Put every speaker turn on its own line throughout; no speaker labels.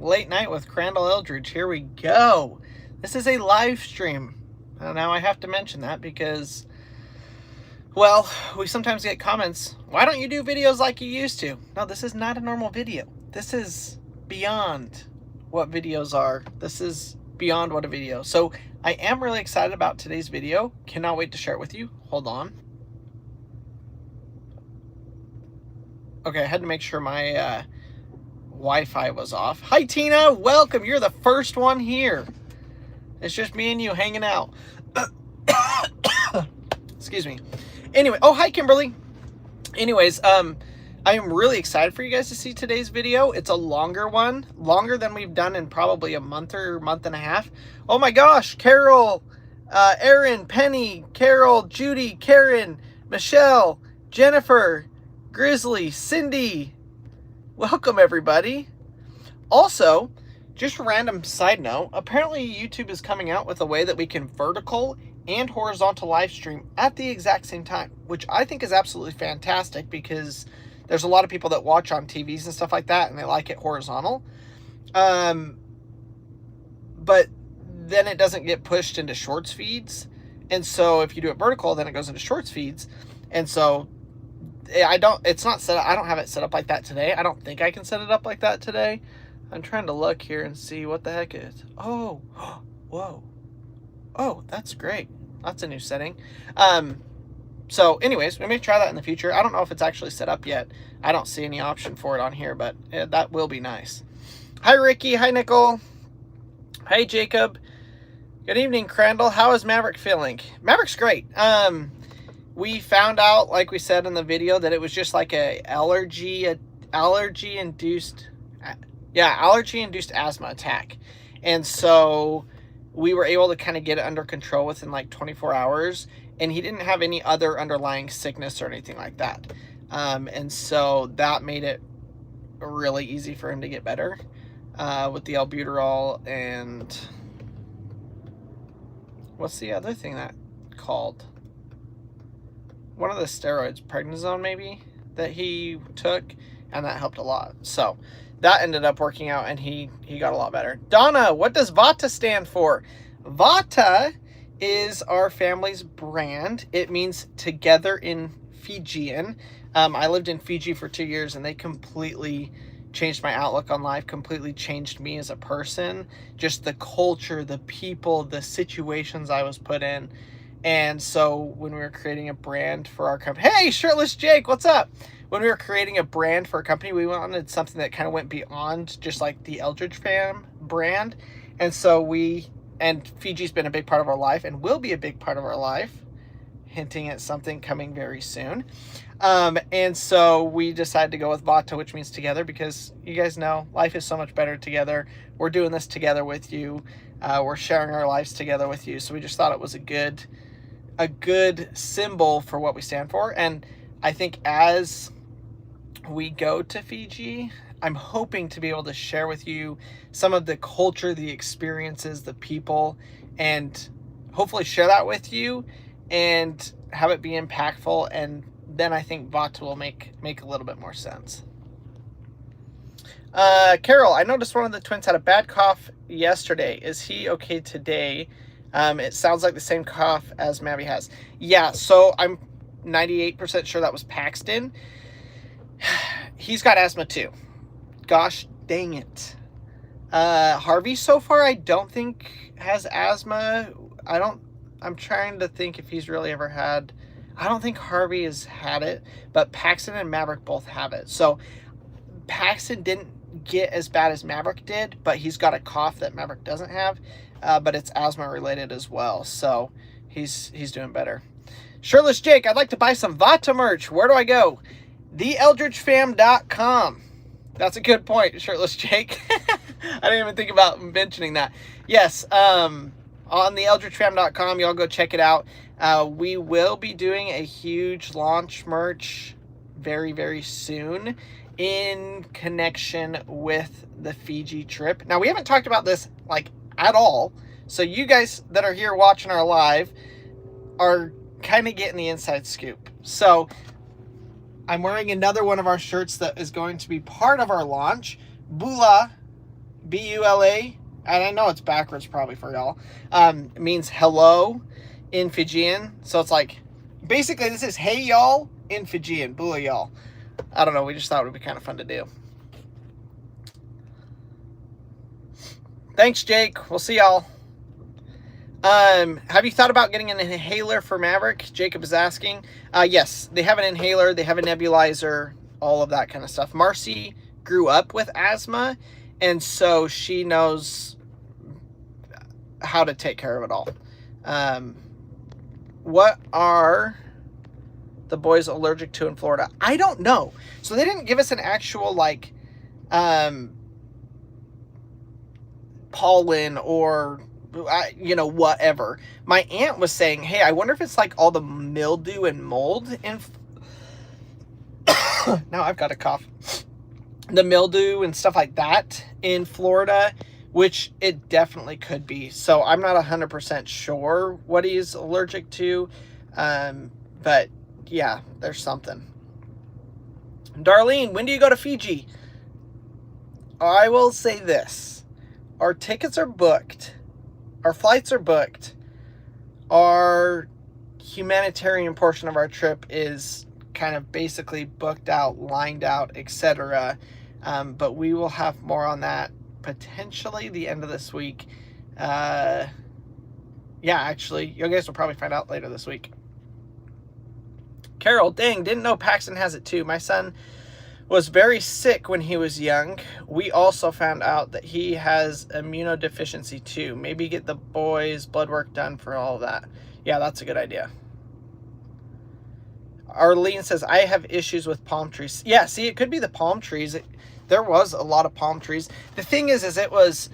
Late Night with Crandall Eldredge. Here we go. This is a live stream. Now I have to mention that because, well, we sometimes get comments, why don't you do videos like you used to? No, this is not a normal video. This is beyond what videos are. This is beyond what a video. So I am really excited about today's video. Cannot wait to share it with you. Hold on. Okay, I had to make sure my Wi-Fi was off. Hi, Tina. Welcome. You're the first one here. It's just me and you hanging out. Excuse me. Anyway, oh, hi, Kimberly. Anyways, I am really excited for you guys to see today's video. It's a longer one, longer than we've done in probably a month or month and a half. Oh my gosh, Carol, Erin, Penny, Carol, Judy, Karen, Michelle, Jennifer, Grizzly, Cindy. Welcome, everybody. Also, just a random side note, apparently YouTube is coming out with a way that we can vertical and horizontal live stream at the exact same time, which I think is absolutely fantastic because there's a lot of people that watch on TVs and stuff like that and they like it horizontal. But then it doesn't get pushed into shorts feeds. And so if you do it vertical, then it goes into shorts feeds. And so it's not set up, I don't have it set up like that today. I don't think I can set it up like that today. I'm trying to look here and see what the heck it is. Oh, whoa. Oh, that's great. That's a new setting. So anyways, we may try that in the future. I don't know if it's actually set up yet. I don't see any option for it on here, but that will be nice. Hi, Ricky. Hi, Nicole. Hi, Jacob. Good evening, Crandall. How is Maverick feeling? Maverick's great. We found out, like we said in the video, that it was just like a allergy-induced asthma attack. And so we were able to kind of get it under control within like 24 hours. And he didn't have any other underlying sickness or anything like that. And so that made it really easy for him to get better with the albuterol and what's the other thing that called? One of the steroids, prednisone maybe, that he took, and that helped a lot. So that ended up working out and he got a lot better. Donna, what does VATA stand for? VATA is our family's brand. It means together in Fijian. I lived in Fiji for 2 years and they completely changed my outlook on life, completely changed me as a person. Just the culture, the people, the situations I was put in. And so when we were creating a brand for our company, hey, Shirtless Jake, what's up? When we were creating a brand for a company, we wanted something that kind of went beyond just like the Eldredge Fam brand. And so Fiji's been a big part of our life and will be a big part of our life, hinting at something coming very soon. And so we decided to go with VATA, which means together, because you guys know life is so much better together. We're doing this together with you. We're sharing our lives together with you. So we just thought it was a good symbol for what we stand for. And I think as we go to Fiji, I'm hoping to be able to share with you some of the culture, the experiences, the people, and hopefully share that with you and have it be impactful. And then I think VATA will make a little bit more sense. Carol, I noticed one of the twins had a bad cough yesterday. Is he okay today? It sounds like the same cough as Mavi has. Yeah, so I'm 98% sure that was Paxton. He's got asthma too. Gosh dang it. Harvey so far I don't think has asthma. I'm trying to think if he's really ever had. I don't think Harvey has had it, but Paxton and Maverick both have it. So Paxton didn't get as bad as Maverick did, but he's got a cough that Maverick doesn't have. But it's asthma related as well. So he's doing better. Shirtless Jake, I'd like to buy some VATA merch. Where do I go? TheEldredgeFam.com. That's a good point, Shirtless Jake. I didn't even think about mentioning that. Yes, on TheEldredgeFam.com, y'all go check it out. We will be doing a huge launch merch very, very soon in connection with the Fiji trip. Now, we haven't talked about this like at all. So you guys that are here watching our live are kind of getting the inside scoop. So I'm wearing another one of our shirts that is going to be part of our launch. Bula B-U-L-A, and I know it's backwards probably for y'all, means hello in Fijian. So it's like, basically this is hey y'all in Fijian, bula y'all. I don't know, we just thought it would be kind of fun to do. Thanks, Jake. We'll see y'all. Have you thought about getting an inhaler for Maverick? Jacob is asking. Yes, they have an inhaler, they have a nebulizer, all of that kind of stuff. Marcy grew up with asthma, and so she knows how to take care of it all. What are the boys allergic to in Florida? I don't know. So they didn't give us an actual, like, pollen or, you know, whatever. My aunt was saying, hey, I wonder if it's like all the mildew and mold in... Now I've got a cough. The mildew and stuff like that in Florida, which it definitely could be. So I'm not 100% sure what he's allergic to. But yeah, there's something. Darlene, when do you go to Fiji? I will say this. Our tickets are booked. Our flights are booked. Our humanitarian portion of our trip is kind of basically booked out, lined out, etc. But we will have more on that potentially the end of this week. Yeah, actually, you guys will probably find out later this week. Carol, dang, didn't know Paxton has it too. My son was very sick when he was young. We also found out that he has immunodeficiency too. Maybe get the boys' blood work done for all of that. Yeah, that's a good idea. Arlene says, I have issues with palm trees. Yeah, see, it could be the palm trees. There was a lot of palm trees. The thing is it was,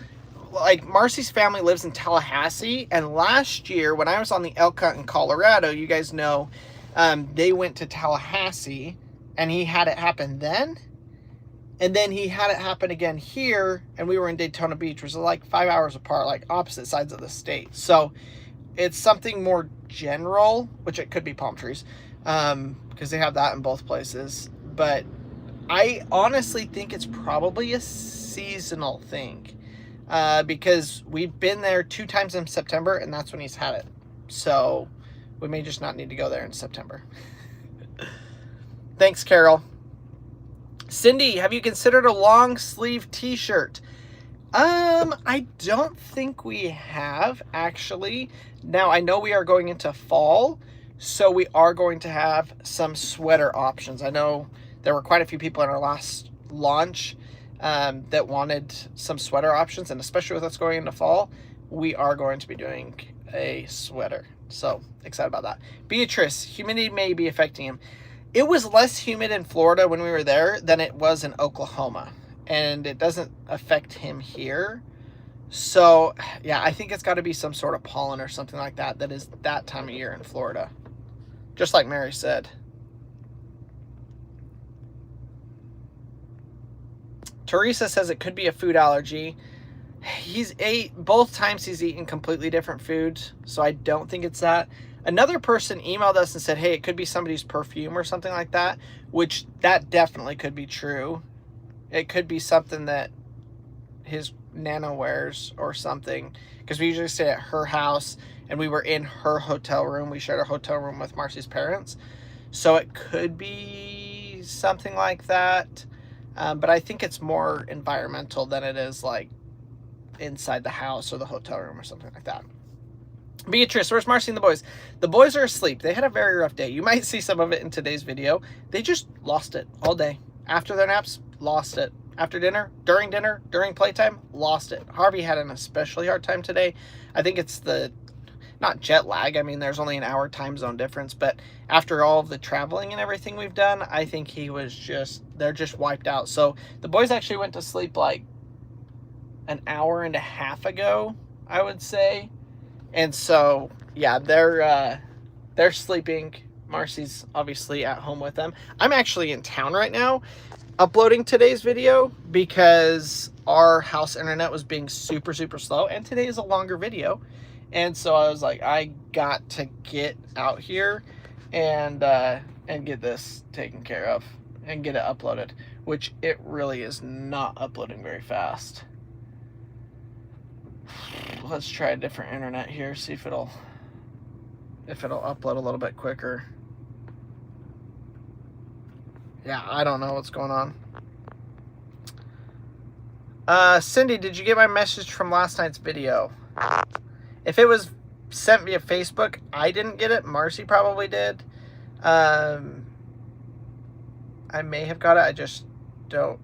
like, Marcy's family lives in Tallahassee, and last year, when I was on the elk hunt in Colorado, you guys know, they went to Tallahassee, and he had it happen then, and then he had it happen again here, and we were in Daytona Beach, which is like 5 hours apart, like opposite sides of the state. So it's something more general, which it could be palm trees, because they have that in both places. But I honestly think it's probably a seasonal thing, because we've been there 2 times in September, and that's when he's had it. So we may just not need to go there in September. Thanks, Carol. Cindy, have you considered a long sleeve t-shirt? I don't think we have, actually. Now, I know we are going into fall, so we are going to have some sweater options. I know there were quite a few people in our last launch that wanted some sweater options, and especially with us going into fall, we are going to be doing a sweater. So, excited about that. Beatrice, humidity may be affecting him. It was less humid in Florida when we were there than it was in Oklahoma, and it doesn't affect him here. So, yeah, I think it's got to be some sort of pollen or something like that that is that time of year in Florida, just like Mary said. Teresa says it could be a food allergy. Both times he's eaten completely different foods, so I don't think it's that. Another person emailed us and said, hey, it could be somebody's perfume or something like that, which that definitely could be true. It could be something that his Nana wears or something, because we usually stay at her house, and we were in her hotel room. We shared a hotel room with Marcy's parents, so it could be something like that. But I think it's more environmental than it is like inside the house or the hotel room or something like that. Beatrice, where's Marcy and the boys? The boys are asleep. They had a very rough day. You might see some of it in today's video. They just lost it all day. After their naps, lost it. After dinner, during playtime, lost it. Harvey had an especially hard time today. I think it's not jet lag. I mean, there's only an hour time zone difference, but after all of the traveling and everything we've done, I think they're just wiped out. So the boys actually went to sleep like an hour and a half ago, I would say. And so, yeah, they're sleeping. Marcy's obviously at home with them. I'm actually in town right now uploading today's video because our house internet was being super, super slow. And today is a longer video. And so I was like, I got to get out here and get this taken care of and get it uploaded, which it really is not uploading very fast. let's try a different internet here, see if it'll upload a little bit quicker. Yeah, I don't know what's going on. Cindy, did you get my message from last night's video? If it was sent via Facebook, I didn't get it. Marcy probably did. I may have got it. I just don't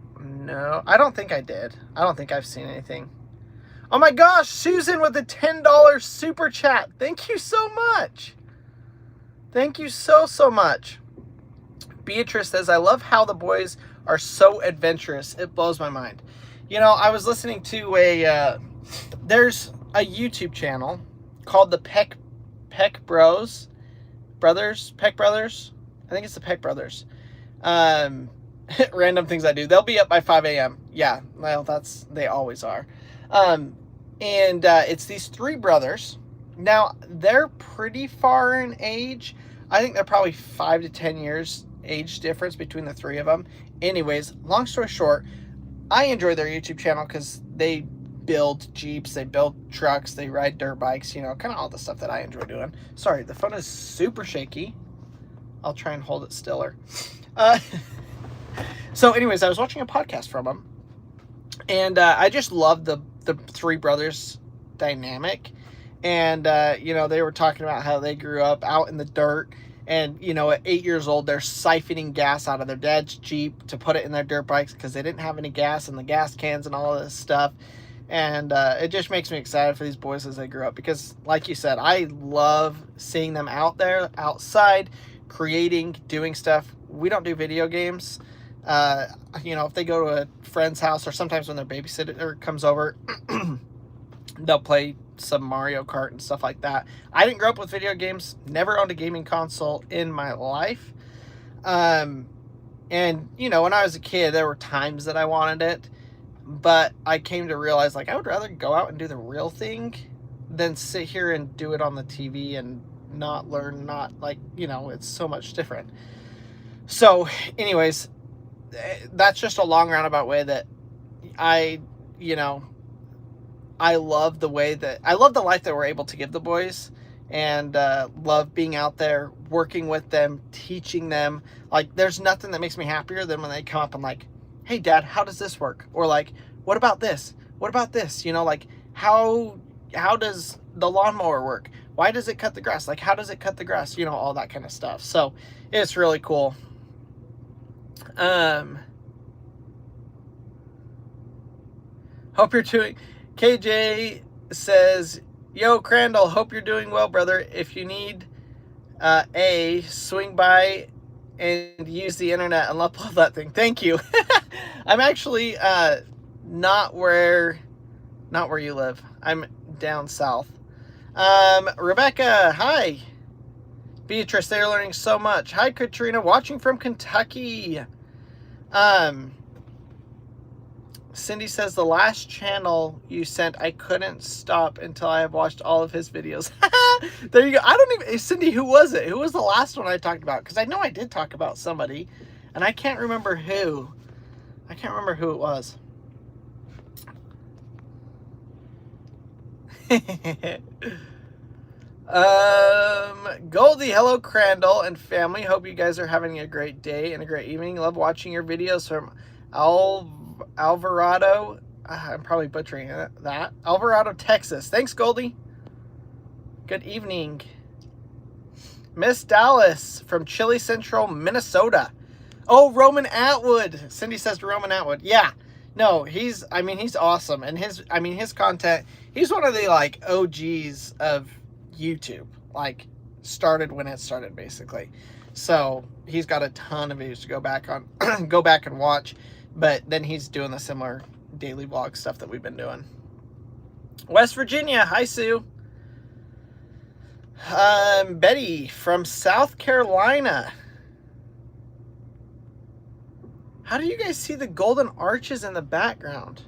know. I don't think I did. I don't think I've seen anything. Oh my gosh, Susan with a $10 super chat. Thank you so much. Thank you so much. Beatrice says, I love how the boys are so adventurous. It blows my mind. You know, I was listening to there's a YouTube channel called the Peck Brothers. I think it's the Peck Brothers. Random things I do. They'll be up by 5 a.m. Yeah, well, they always are. And it's these three brothers. Now, they're pretty far in age. I think they're probably 5 to 10 years age difference between the three of them. Anyways, long story short, I enjoy their YouTube channel because they build Jeeps, they build trucks, they ride dirt bikes, you know, kind of all the stuff that I enjoy doing. Sorry, the phone is super shaky. I'll try and hold it stiller. So anyways, I was watching a podcast from them, and I just love the three brothers dynamic. And, you know, they were talking about how they grew up out in the dirt. And, you know, at 8 years old, they're siphoning gas out of their dad's Jeep to put it in their dirt bikes because they didn't have any gas in the gas cans and all of this stuff. And it just makes me excited for these boys as they grow up. Because, like you said, I love seeing them out there, outside, creating, doing stuff. We don't do video games. You know, if they go to a friend's house or sometimes when their babysitter comes over, they'll play some Mario Kart and stuff like that. I didn't grow up with video games, never owned a gaming console in my life. And, you know, when I was a kid, there were times that I wanted it, but I came to realize, like, I would rather go out and do the real thing than sit here and do it on the TV and not learn, like, you know, it's so much different. So, anyways, that's just a long roundabout way that I love the life that we're able to give the boys, and love being out there, working with them, teaching them. Like, there's nothing that makes me happier than when they come up and like, hey, Dad, how does this work? Or like, what about this? What about this? You know, like, how does the lawnmower work? Why does it cut the grass? Like, how does it cut the grass? You know, all that kind of stuff. So it's really cool. Hope you're doing... KJ says, yo, Crandall, hope you're doing well, brother. If you need swing by and use the internet and upload that thing. Thank you. I'm actually not where you live. I'm down south. Rebecca, hi. Beatrice, they're learning so much. Hi, Katrina, watching from Kentucky. Cindy says, the last channel you sent, I couldn't stop until I have watched all of his videos. There you go. I don't even... Cindy, who was it? Who was the last one I talked about? Because I know I did talk about somebody, and I can't remember who. I can't remember who it was. Goldie, hello, Crandall and family. Hope you guys are having a great day and a great evening. Love watching your videos from Alvarado. I'm probably butchering that. Alvarado, Texas. Thanks, Goldie. Good evening. Miss Dallas from Chili Central, Minnesota. Oh, Roman Atwood. Cindy says Roman Atwood. Yeah. No, he's awesome. And his content, he's one of the, like, OGs of YouTube. Like, started when it started, basically. So, he's got a ton of videos to go back and watch. But then he's doing the similar daily vlog stuff that we've been doing. West Virginia. Hi, Sue. Betty from South Carolina. How do you guys see the golden arches in the background?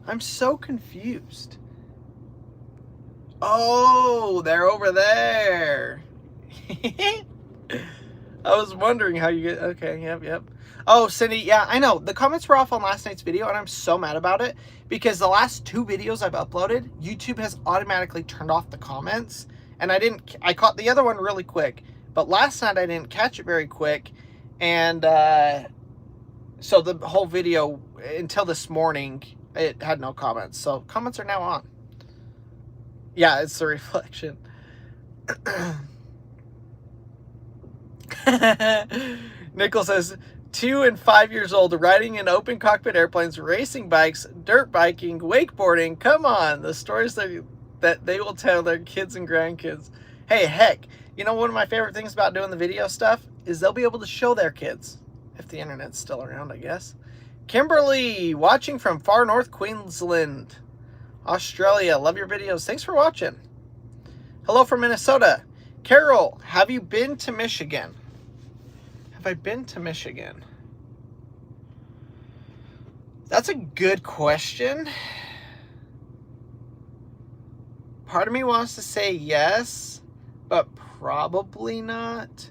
I'm so confused. Oh, they're over there. I was wondering how you get... Okay, yep. Oh, Cindy, yeah, I know. The comments were off on last night's video, and I'm so mad about it because the last 2 videos I've uploaded, YouTube has automatically turned off the comments, and I caught the other one really quick, but last night I didn't catch it very quick, and so the whole video, until this morning, it had no comments. So comments are now on. Yeah, it's the reflection. Nickel says, 2 and 5 years old, riding in open cockpit airplanes, racing bikes, dirt biking, wakeboarding. Come on, the stories that they will tell their kids and grandkids. Hey, heck, you know, one of my favorite things about doing the video stuff is they'll be able to show their kids, if the internet's still around, I guess. Kimberly, watching from far north Queensland, Australia. Love your videos. Thanks for watching. Hello from Minnesota. Carol, have you been to Michigan? Have I been to Michigan? That's a good question. Part of me wants to say yes, but probably not.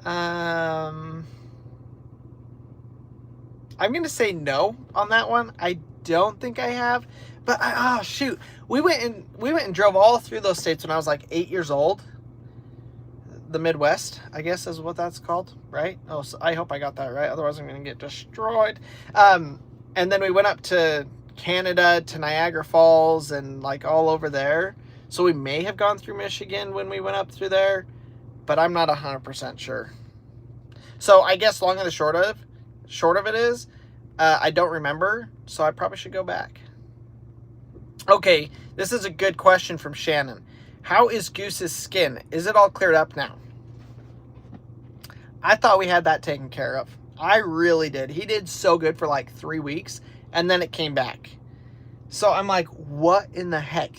I'm going to say no on that one. I don't think I have. But, oh, shoot. We went and drove all through those states when I was like 8 years old. The Midwest, I guess is what that's called, right? Oh, so I hope I got that right. Otherwise, I'm going to get destroyed. And then we went up to Canada, to Niagara Falls, and like all over there. So we may have gone through Michigan when we went up through there, but I'm not 100% sure. So I guess long and the short of it is, I don't remember, so I probably should go back. Okay, this is a good question from Shannon. How is Goose's skin? Is it all cleared up now? I thought we had that taken care of. I really did. He did so good for like 3 weeks, and then it came back. So I'm like, what in the heck?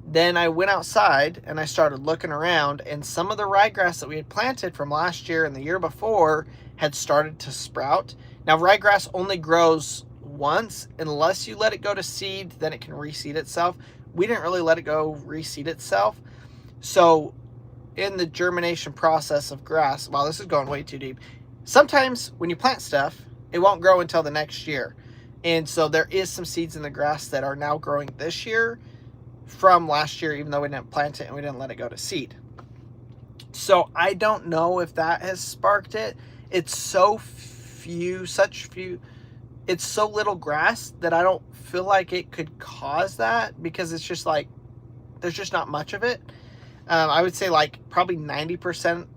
Then I went outside, and I started looking around, and some of the ryegrass that we had planted from last year and the year before had started to sprout. Now, ryegrass only grows once. Unless you let it go to seed, then it can reseed itself. We didn't really let it go reseed itself. So in the germination process of grass, wow, this is going way too deep. Sometimes when you plant stuff, it won't grow until the next year. And so there is some seeds in the grass that are now growing this year from last year, even though we didn't plant it and we didn't let it go to seed. So I don't know if that has sparked it. It's so it's so little grass that I don't feel like it could cause that, because it's just like, there's just not much of it. I would say like probably 90%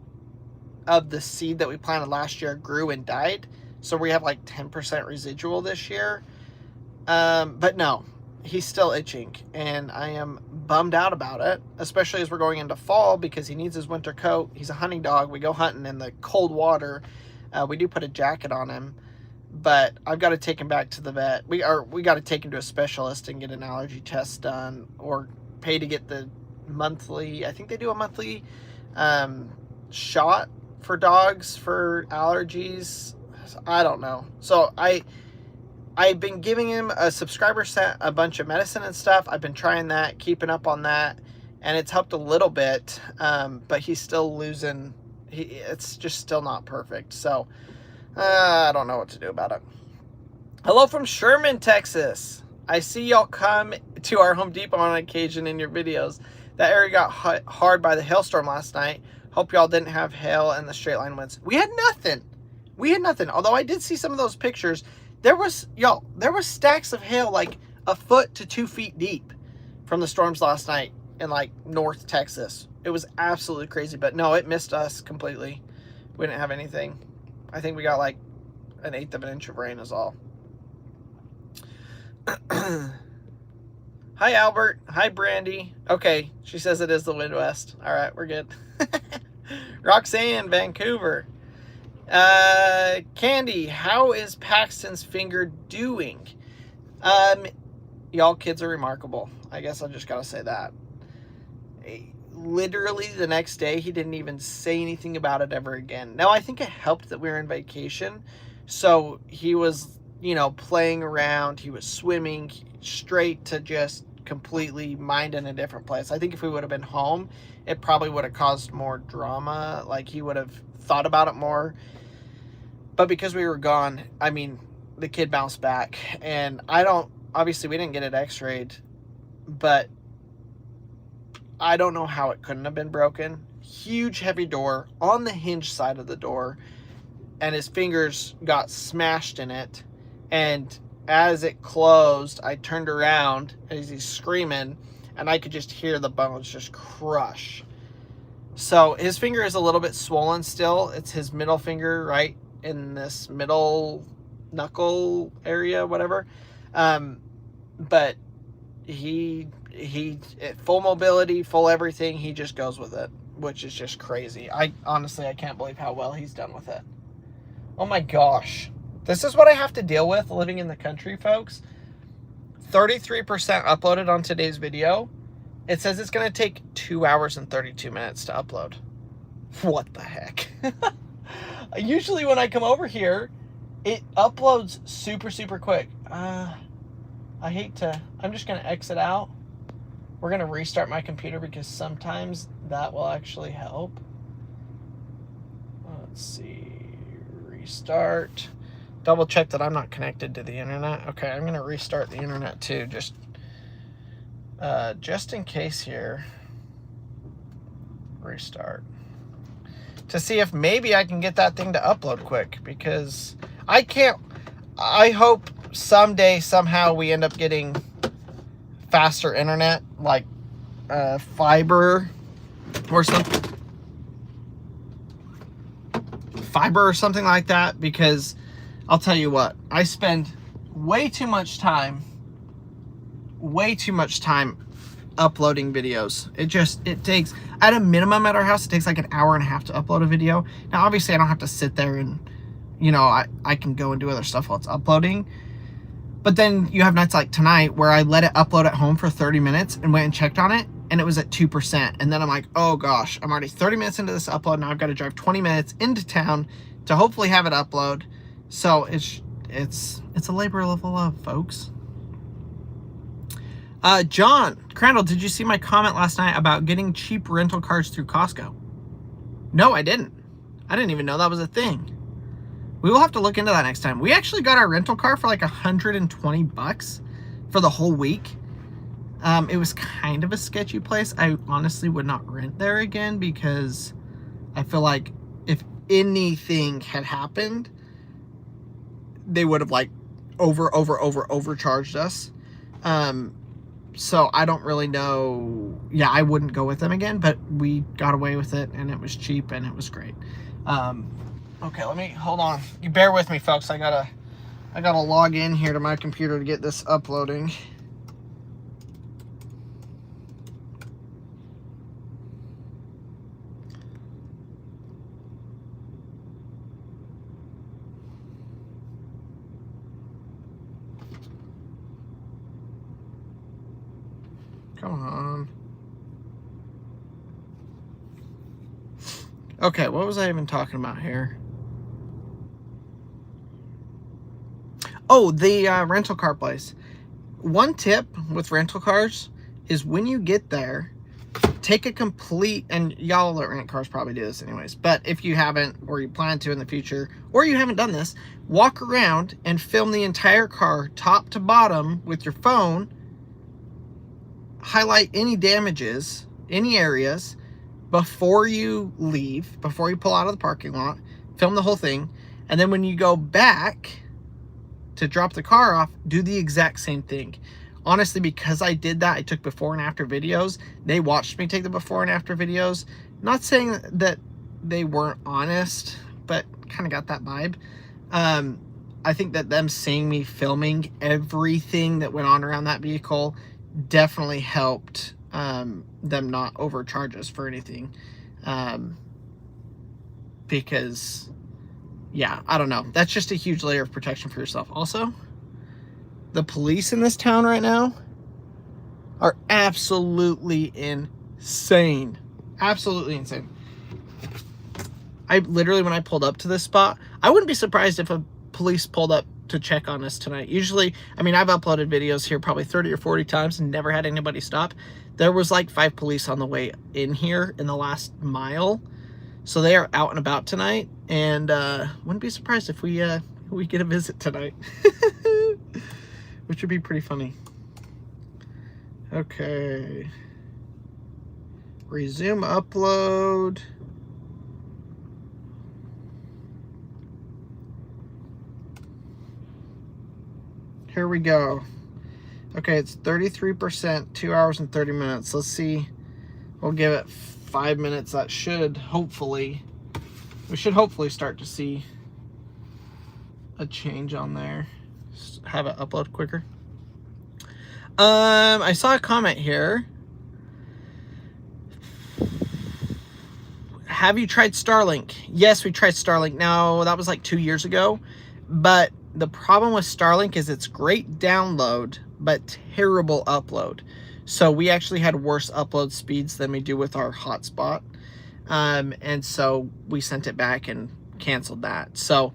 of the seed that we planted last year grew and died. So we have like 10% residual this year. But no, he's still itching, and I am bummed out about it, especially as we're going into fall, because he needs his winter coat. He's a hunting dog. We go hunting in the cold water. We do put a jacket on him, but I've got to take him back to the vet. We got to take him to a specialist and get an allergy test done, or pay to get the monthly, I think they do a monthly shot for dogs for allergies. I don't know. So I've been giving him, a subscriber sent a bunch of medicine and stuff. I've been trying that, keeping up on that, and it's helped a little bit, but he's still losing. It's just still not perfect. So I don't know what to do about it. Hello from Sherman, Texas. I see y'all come to our Home Depot on occasion in your videos. That area got hard by the hailstorm last night. Hope y'all didn't have hail and the straight line winds. We had nothing. Although I did see some of those pictures. There was stacks of hail like 1 foot to 2 feet deep from the storms last night in like North Texas. It was absolutely crazy, but no, it missed us completely. We didn't have anything. I think we got like 1/8 of an inch of rain is all. Hi, Albert. Hi, Brandy. Okay, she says it is the Midwest. All right, we're good. Roxanne, Vancouver. Candy, how is Paxton's finger doing? Y'all kids are remarkable. I guess I just gotta say that. Literally the next day, he didn't even say anything about it ever again. Now, I think it helped that we were in vacation. So he was, playing around. He was swimming straight to just completely mind in a different place. I think if we would have been home, it probably would have caused more drama. Like, he would have thought about it more. But because we were gone, I mean, the kid bounced back. And obviously we didn't get it x-rayed, but I don't know how it couldn't have been broken. Huge, heavy door on the hinge side of the door, and his fingers got smashed in it. And as it closed, I turned around as he's screaming, and I could just hear the bones just crush. So his finger is a little bit swollen still. It's his middle finger right in this middle knuckle area, whatever. But he full mobility, full everything. He just goes with it, which is just crazy. Honestly, I can't believe how well he's done with it. Oh my gosh. This is what I have to deal with living in the country, folks. 33% uploaded on today's video. It says it's going to take 2 hours and 32 minutes to upload. What the heck? Usually when I come over here, it uploads super, super quick. I'm just going to exit out. We're going to restart my computer because sometimes that will actually help. Let's see. Restart. Double check that I'm not connected to the internet. Okay, I'm going to restart the internet too, just in case here. Restart. To see if maybe I can get that thing to upload quick, because I can't. I hope someday, somehow, we end up getting faster internet, like fiber or something. Fiber or something like that, because I'll tell you what, I spend way too much time uploading videos. It takes, at a minimum at our house, it takes like an hour and a half to upload a video. Now, obviously, I don't have to sit there and, you know, I can go and do other stuff while it's uploading. But then you have nights like tonight where I let it upload at home for 30 minutes and went and checked on it, and it was at 2%. And then I'm like, oh gosh, I'm already 30 minutes into this upload. Now I've got to drive 20 minutes into town to hopefully have it upload. So it's a labor of love, folks. John Crandall, did you see my comment last night about getting cheap rental cars through Costco? No, I didn't. I didn't even know that was a thing. We will have to look into that next time. We actually got our rental car for like $120 for the whole week. It was kind of a sketchy place. I honestly would not rent there again, because I feel like if anything had happened, they would have like overcharged us. So I don't really know. Yeah, I wouldn't go with them again, but we got away with it, and it was cheap, and it was great. Okay, hold on. You bear with me, folks. I gotta log in here to my computer to get this uploading. Come on. Okay, what was I even talking about here? Oh, the rental car place. One tip with rental cars is when you get there, take a complete, and y'all that rent cars probably do this anyways, but if you haven't, or you plan to in the future, or you haven't done this, walk around and film the entire car top to bottom with your phone. Highlight any damages, any areas, before you leave, before you pull out of the parking lot. Film the whole thing, and then when you go back to drop the car off, do the exact same thing. Honestly, because I did that, I took before and after videos. They watched me take the before and after videos. Not saying that they weren't honest, but kind of got that vibe. I think that them seeing me filming everything that went on around that vehicle definitely helped them not overcharge us for anything. Because, yeah, I don't know. That's just a huge layer of protection for yourself. Also, the police in this town right now are absolutely insane. Absolutely insane. I literally, when I pulled up to this spot, I wouldn't be surprised if a police pulled up to check on us tonight. Usually, I mean, I've uploaded videos here probably 30 or 40 times and never had anybody stop. There was like 5 police on the way in here in the last mile. So they are out and about tonight, and wouldn't be surprised if we get a visit tonight, which would be pretty funny. Okay. Resume upload. Here we go. Okay, it's 33%, 2 hours and 30 minutes. Let's see. We'll give it 5 minutes. That should hopefully, we should hopefully start to see a change on there. Just have it upload quicker. I saw a comment here. Have you tried Starlink? Yes, we tried Starlink. Now, that was like 2 years ago. But the problem with Starlink is it's great download, but terrible upload. So we actually had worse upload speeds than we do with our hotspot. And so we sent it back and canceled that. So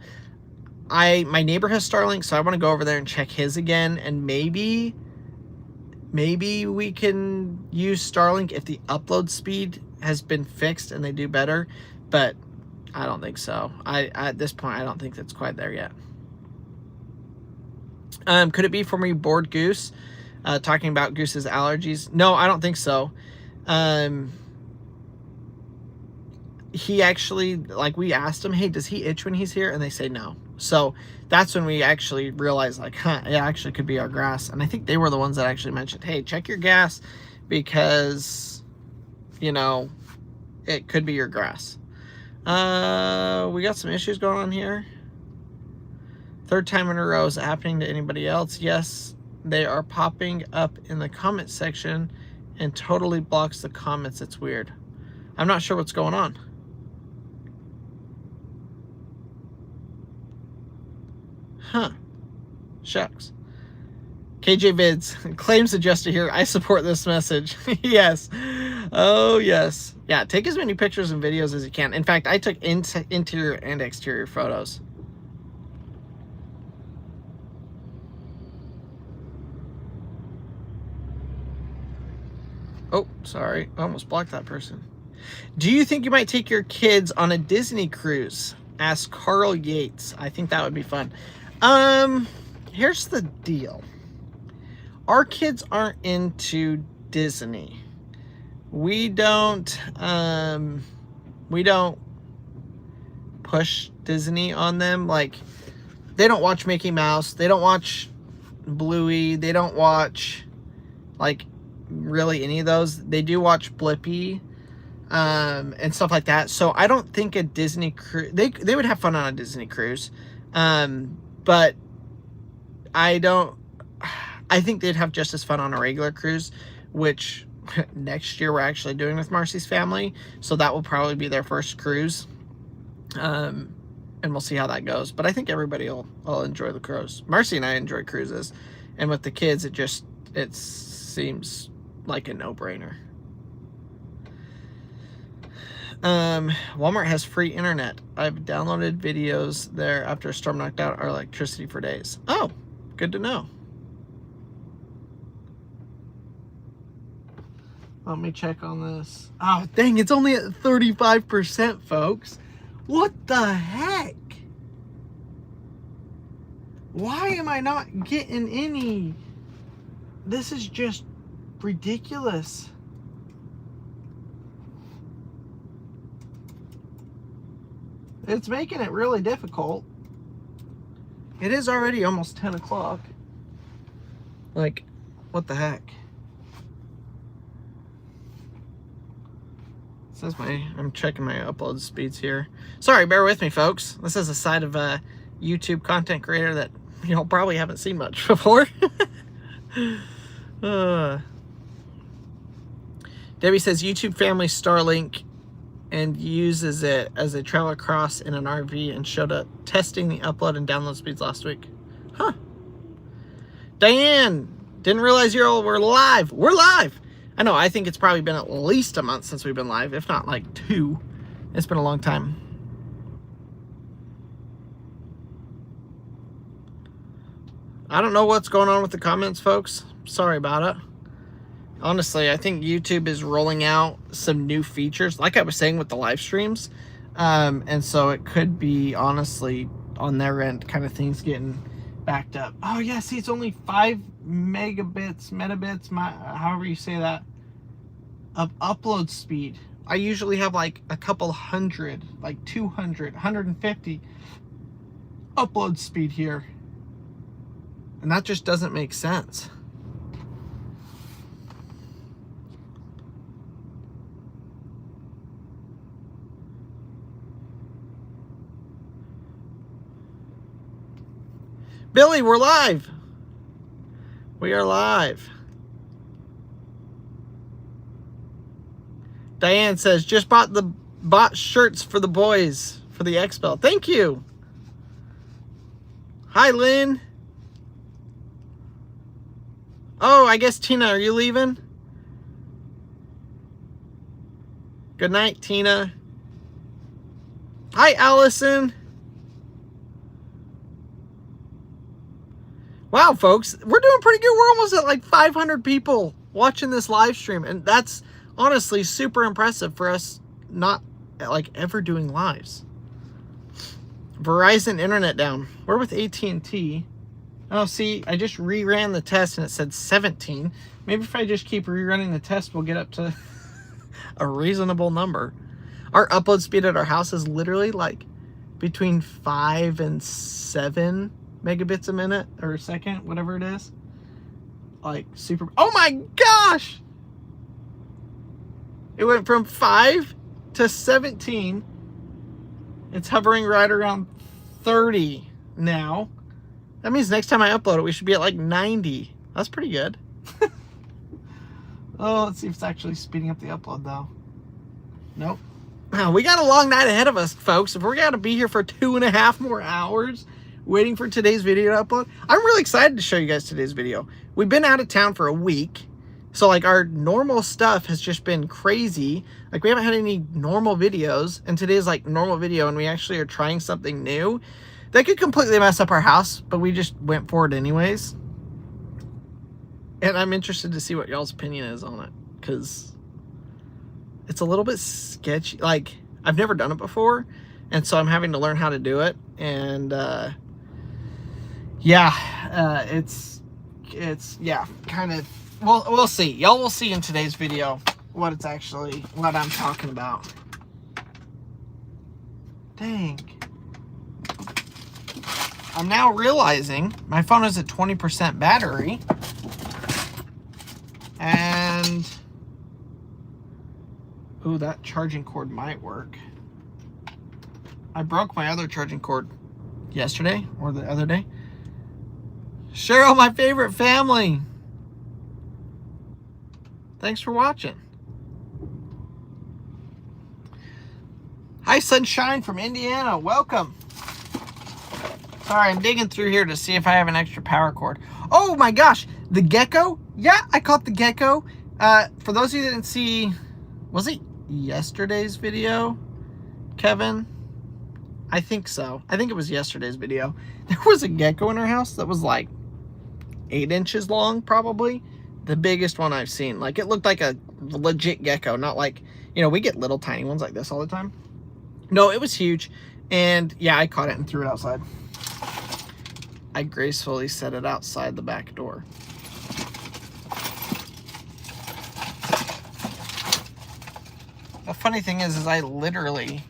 my neighbor has Starlink, so I want to go over there and check his again, and maybe we can use Starlink if the upload speed has been fixed and they do better, but I don't think so. At this point, I don't think that's quite there yet. Could it be from a bored goose? Talking about Goose's allergies? No, I don't think so. He actually, like, we asked him, hey, does he itch when he's here? And they say no. So that's when we actually realized, like, it actually could be our grass. And I think they were the ones that actually mentioned, hey, check your gas, because, you know, it could be your grass. We got some issues going on here. Third time in a row. Is it happening to anybody else? Yes, they are popping up in the comment section and totally blocks the comments. It's weird. I'm not sure what's going on. Huh. Shucks. KJ Vids, claims adjuster here. I support this message. Yes. Oh, yes. Yeah, take as many pictures and videos as you can. In fact, I took interior and exterior photos. Oh, sorry. I almost blocked that person. Do you think you might take your kids on a Disney cruise? Asked Carl Yates. I think that would be fun. Here's the deal. Our kids aren't into Disney. We don't push Disney on them. Like, they don't watch Mickey Mouse. They don't watch Bluey. They don't watch, like, really any of those. They do watch Blippi and stuff like that. So I don't think a Disney cruise, they would have fun on a Disney cruise. But I think they'd have just as fun on a regular cruise, which next year we're actually doing with Marcy's family. So that will probably be their first cruise. And we'll see how that goes. But I think everybody will enjoy the cruise. Marcy and I enjoy cruises. And with the kids, it seems like a no-brainer. Walmart has free internet. I've downloaded videos there after a storm knocked out our electricity for days. Oh, good to know. Let me check on this. Oh, dang, it's only at 35%, folks. What the heck? Why am I not getting any? This is just ridiculous. It's making it really difficult. It is already almost 10 o'clock. Like, what the heck? It says I'm checking my upload speeds here. Sorry, bear with me, folks. This is a side of a YouTube content creator that y'all probably haven't seen much before. Debbie says YouTube family Starlink and uses it as they travel across in an RV and showed up testing the upload and download speeds last week. Huh. Diane, didn't realize we're live. We're live. I know, I think it's probably been at least a month since we've been live, if not like 2. It's been a long time. I don't know what's going on with the comments, folks. Sorry about it. Honestly, I think YouTube is rolling out some new features. Like I was saying with the live streams, And so it could be, honestly, on their end, kind of things getting backed up. Oh, yeah, see, it's only 5 metabits, however you say that, of upload speed. I usually have like a couple hundred, like 200, 150 upload speed here. And that just doesn't make sense. Billy, we're live. We are live. Diane says, just bought shirts for the boys for the Expo. Thank you. Hi, Lynn. Oh, I guess, Tina, are you leaving? Good night, Tina. Hi, Allison. Wow, folks, we're doing pretty good. We're almost at like 500 people watching this live stream, and that's honestly super impressive for us not like ever doing lives. Verizon internet down. We're with AT&T. Oh, see, I just reran the test and it said 17. Maybe if I just keep rerunning the test, we'll get up to a reasonable number. Our upload speed at our house is literally like between 5 and 7 megabits a minute or a second, whatever it is. Like super. Oh my gosh! It went from 5 to 17. It's hovering right around 30 now. That means next time I upload it, we should be at like 90. That's pretty good. Oh, let's see if it's actually speeding up the upload though. Nope. We got a long night ahead of us, folks. If we're going to be here for 2.5 more hours waiting for today's video to upload, I'm really excited to show you guys today's video. We've been out of town for a week, so like our normal stuff has just been crazy. Like we haven't had any normal videos, and today's like normal video, and we actually are trying something new that could completely mess up our house, but we just went for it anyways. And I'm interested to see what y'all's opinion is on it, because it's a little bit sketchy. Like, I've never done it before, and so I'm having to learn how to do it. And it's kind of, we'll see. Y'all will see in today's video what I'm talking about. Dang. I'm now realizing my phone is at 20% battery, and ooh, that charging cord might work. I broke my other charging cord yesterday or the other day. Cheryl, my favorite family. Thanks for watching. Hi, Sunshine from Indiana. Welcome. Sorry, I'm digging through here to see if I have an extra power cord. Oh my gosh, the gecko. Yeah, I caught the gecko. For those of you that didn't see, was it yesterday's video, Kevin? I think so. I think it was yesterday's video. There was a gecko in our house that was like 8 inches long, probably. The biggest one I've seen. Like, it looked like a legit gecko, not like, you know, we get little tiny ones like this all the time. No, it was huge. And yeah, I caught it and threw it outside. I gracefully set it outside the back door. The funny thing is I literally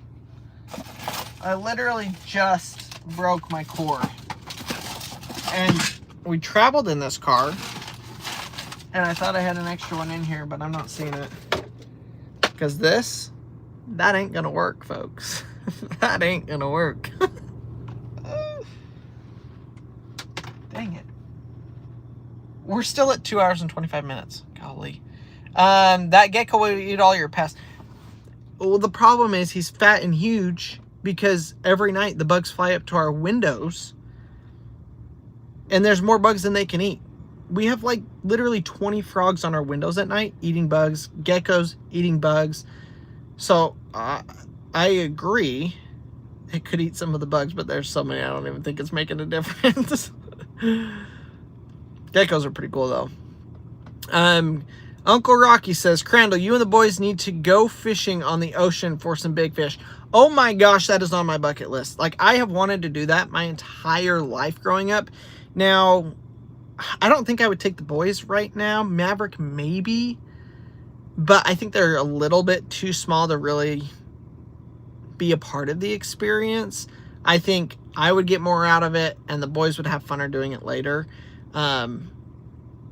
just broke my cord. And we traveled in this car, and I thought I had an extra one in here, but I'm not seeing it. Because that ain't gonna work, folks. That ain't gonna work. Dang it. We're still at 2 hours and 25 minutes. Golly. That gecko will eat all your pests. Well, the problem is he's fat and huge because every night the bugs fly up to our windows, and there's more bugs than they can eat. We have like literally 20 frogs on our windows at night eating bugs, geckos eating bugs. So I agree, it could eat some of the bugs, but there's so many I don't even think it's making a difference. Geckos are pretty cool though. Uncle Rocky says, Crandall, you and the boys need to go fishing on the ocean for some big fish. Oh my gosh, that is on my bucket list. Like, I have wanted to do that my entire life growing up. Now, I don't think I would take the boys right now. Maverick, maybe. But I think they're a little bit too small to really be a part of the experience. I think I would get more out of it, and the boys would have funner doing it later.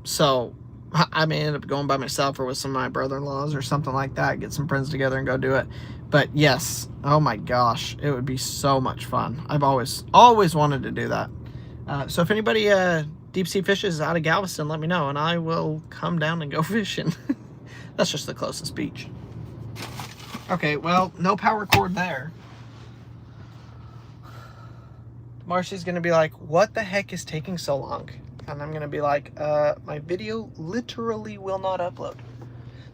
So I may end up going by myself or with some of my brother-in-laws or something like that, get some friends together and go do it. But yes, oh my gosh, it would be so much fun. I've always wanted to do that. So if anybody deep sea fishes out of Galveston, let me know, and I will come down and go fishing. That's just the closest beach. Okay, well, no power cord there. Marcy's gonna be like, what the heck is taking so long? And I'm gonna be like, my video literally will not upload.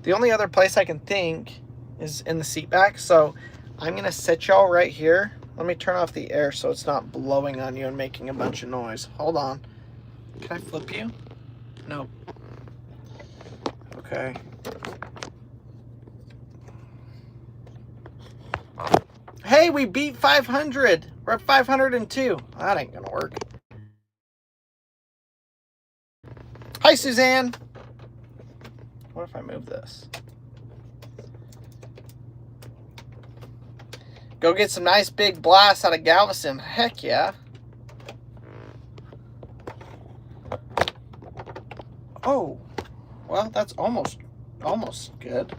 The only other place I can think is in the seat back, so I'm gonna set y'all right here. Let me turn off the air so it's not blowing on you and making a bunch of noise. Hold on. Can I flip you? No. Okay. Hey, we beat 500. We're at 502. That ain't gonna work. Hi, Suzanne. What if I move this? Go get some nice big blasts out of Galveston. Heck yeah. Oh, well, that's almost good.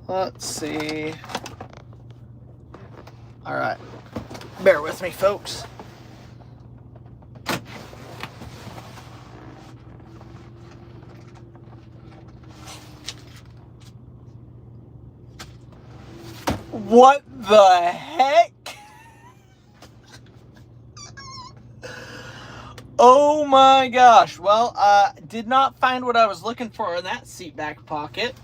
Let's see. All right. Bear with me, folks. What the heck? Oh my gosh. Well, did not find what I was looking for in that seat back pocket.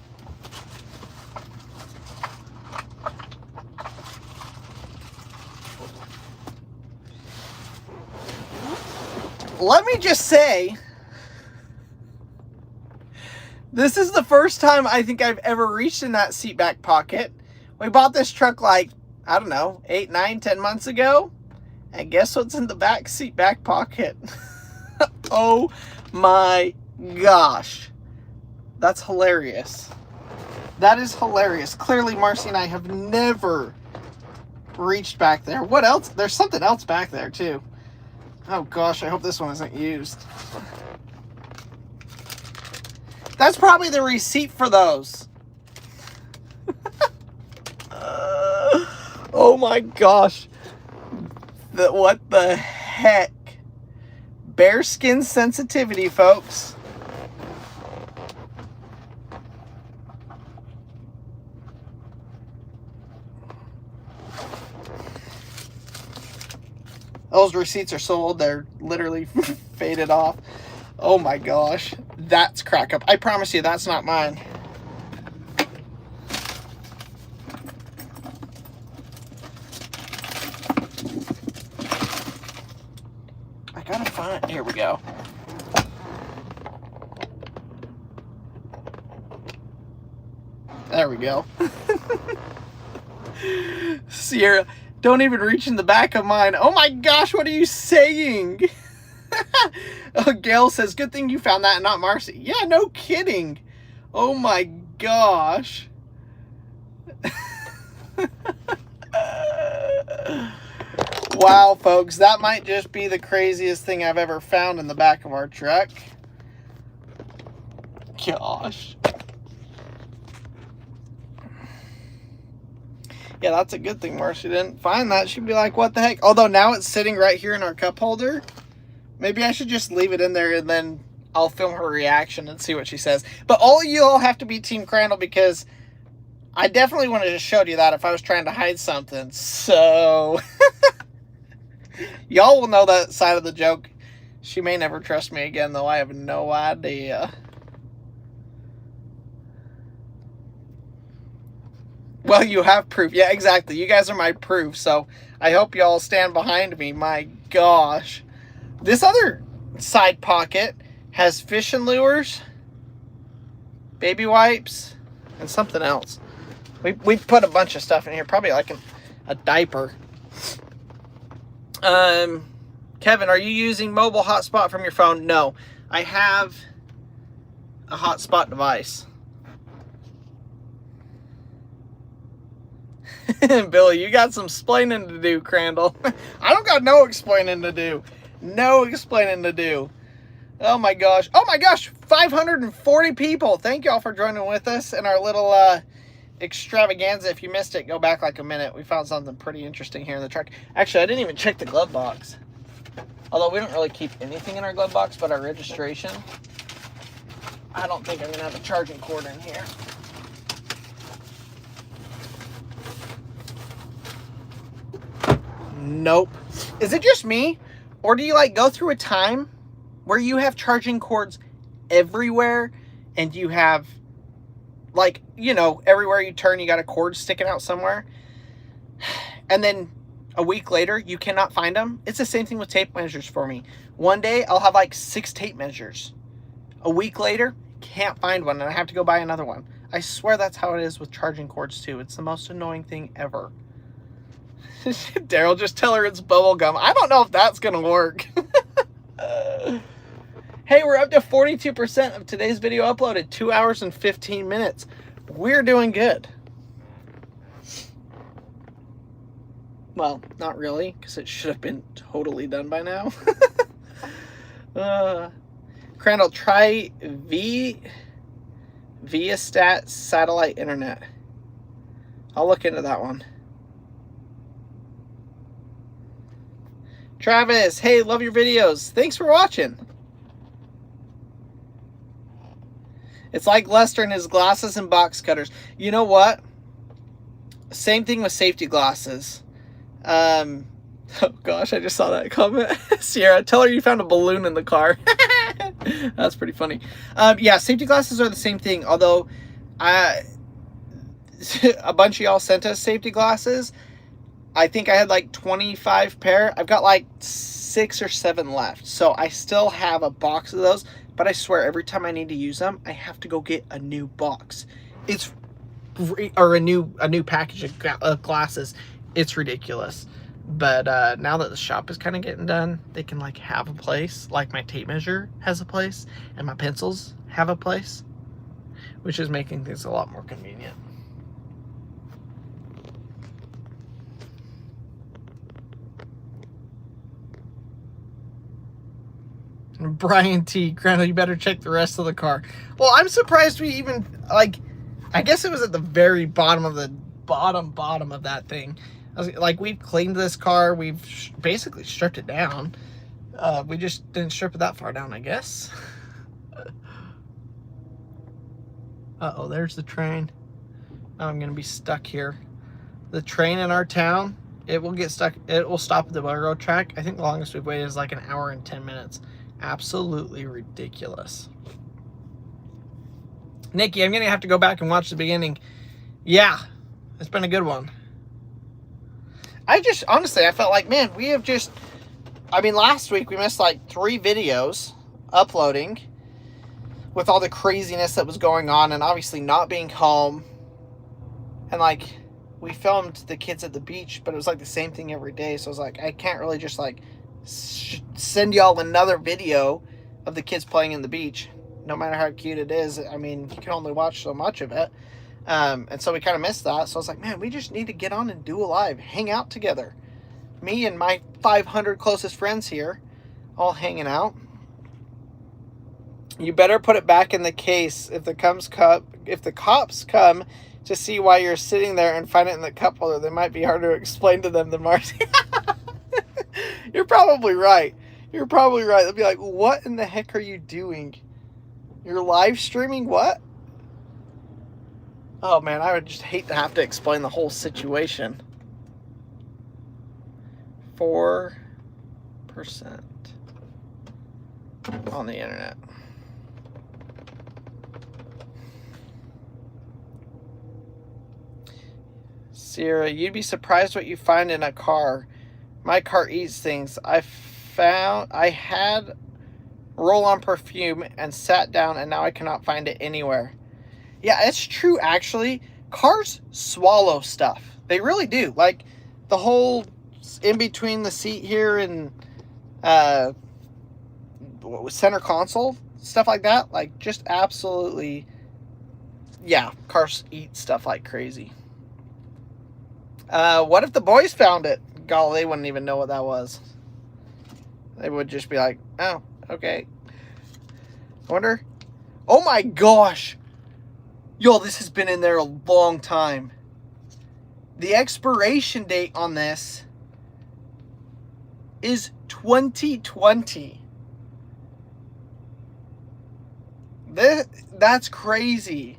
Let me just say, this is the first time I think I've ever reached in that seat back pocket. We bought this truck like, I don't know, 8, 9, 10 months ago. And guess what's in the back seat back pocket? Oh my gosh. That's hilarious. That is hilarious. Clearly, Marcy and I have never reached back there. What else? There's something else back there, too. Oh gosh, I hope this one isn't used. That's probably the receipt for those. Oh my gosh. What the heck? Bearskin sensitivity, folks. Those receipts are so old, they're literally faded off. Oh my gosh. That's crack up. I promise you, that's not mine. I gotta find... Here we go. There we go. Sierra... Don't even reach in the back of mine. Oh my gosh, what are you saying? Oh, Gail says, good thing you found that and not Marcy. Yeah, no kidding. Oh my gosh. Wow, folks, that might just be the craziest thing I've ever found in the back of our truck. Gosh. Yeah, that's a good thing Marcy didn't find that. She'd be like, what the heck? Although now it's sitting right here in our cup holder. Maybe I should just leave it in there and then I'll film her reaction and see what she says. But all of you all have to be Team Crandall because I definitely would have just showed you that if I was trying to hide something. So, y'all will know that side of the joke. She may never trust me again, though. I have no idea. Well, you have proof. Yeah, exactly. You guys are my proof, so I hope y'all stand behind me. My gosh. This other side pocket Has fishing lures, baby wipes, and something else. We put a bunch of stuff in here, probably like a diaper. Kevin, are you using mobile hotspot from your phone? No, I have a hotspot device. Billy, you got some explaining to do, Crandall. I don't got no explaining to do. No explaining to do. Oh my gosh. Oh my gosh. 540 people. Thank y'all for joining with us in our little extravaganza. If you missed it, go back like a minute. We found something pretty interesting here in the truck. Actually, I didn't even check the glove box. Although we don't really keep anything in our glove box but our registration. I don't think I'm going to have a charging cord in here. Nope. Is it just me? Or do you like go through a time where you have charging cords everywhere and you have, like, you know, everywhere you turn you got a cord sticking out somewhere, and then a week later you cannot find them? It's the same thing with tape measures for me. One day I'll have like 6 tape measures. A week later, can't find one, and I have to go buy another one. I swear that's how it is with charging cords too. It's the most annoying thing ever. Daryl, just tell her it's bubble gum. I don't know if that's gonna work. Hey, we're up to 42% of today's video uploaded. 2 hours and 15 minutes. We're doing good. Well, not really, because it should have been totally done by now. Crandall, try Viasat satellite internet. I'll look into that one. Travis, hey, love your videos. Thanks for watching. It's like Lester and his glasses and box cutters. You know what? Same thing with safety glasses. Oh gosh, I just saw that comment. Sierra, tell her you found a balloon in the car. That's pretty funny. Yeah, safety glasses are the same thing. Although, a bunch of y'all sent us safety glasses. I think I had like 25 pair. I've got like 6 or 7 left. So I still have a box of those. But I swear, every time I need to use them, I have to go get a new box. It's, or a new package of glasses. It's ridiculous. But now that the shop is kind of getting done, they can like have a place. Like my tape measure has a place, and my pencils have a place, which is making things a lot more convenient. Brian T. Crandall, you better check the rest of the car. Well, I'm surprised we even, like, I guess it was at the very bottom of the bottom of that thing. I was like, we've cleaned this car. We've basically stripped it down. We just didn't strip it that far down, I guess. Uh-oh, there's the train. Now I'm going to be stuck here. The train in our town, it will get stuck. It will stop at the railroad track. I think the longest we've waited is like an hour and 10 minutes. Absolutely ridiculous. Nikki, I'm going to have to go back and watch the beginning. Yeah, it's been a good one. Honestly, I felt like, man, we have just, I mean, last week we missed like 3 videos uploading with all the craziness that was going on, and obviously not being home. And like, we filmed the kids at the beach, but it was like the same thing every day. So I was like, I can't really just like send y'all another video of the kids playing in the beach, no matter how cute it is. I mean, you can only watch so much of it. And so we kind of missed that. So I was like, man, we just need to get on and do a live, hang out together. Me and my 500 closest friends here, all hanging out. You better put it back in the case if the cops come to see why you're sitting there and find it in the cup holder. They might be harder to explain to them than Marcy. You're probably right. You're probably right. They'll be like, what in the heck are you doing? You're live streaming what? Oh man, I would just hate to have to explain the whole situation. 4% on the internet. Sierra, you'd be surprised what you find in a car. My car eats things. I had roll-on perfume and sat down, and now I cannot find it anywhere. Yeah, it's true, actually. Cars swallow stuff. They really do. Like, the whole in between the seat here and center console, stuff like that. Like, just absolutely, yeah, cars eat stuff like crazy. What if the boys found it? Golly, they wouldn't even know what that was. They would just be like, oh, okay. I wonder. Oh my gosh. Yo, this has been in there a long time. The expiration date on this is 2020. That's crazy.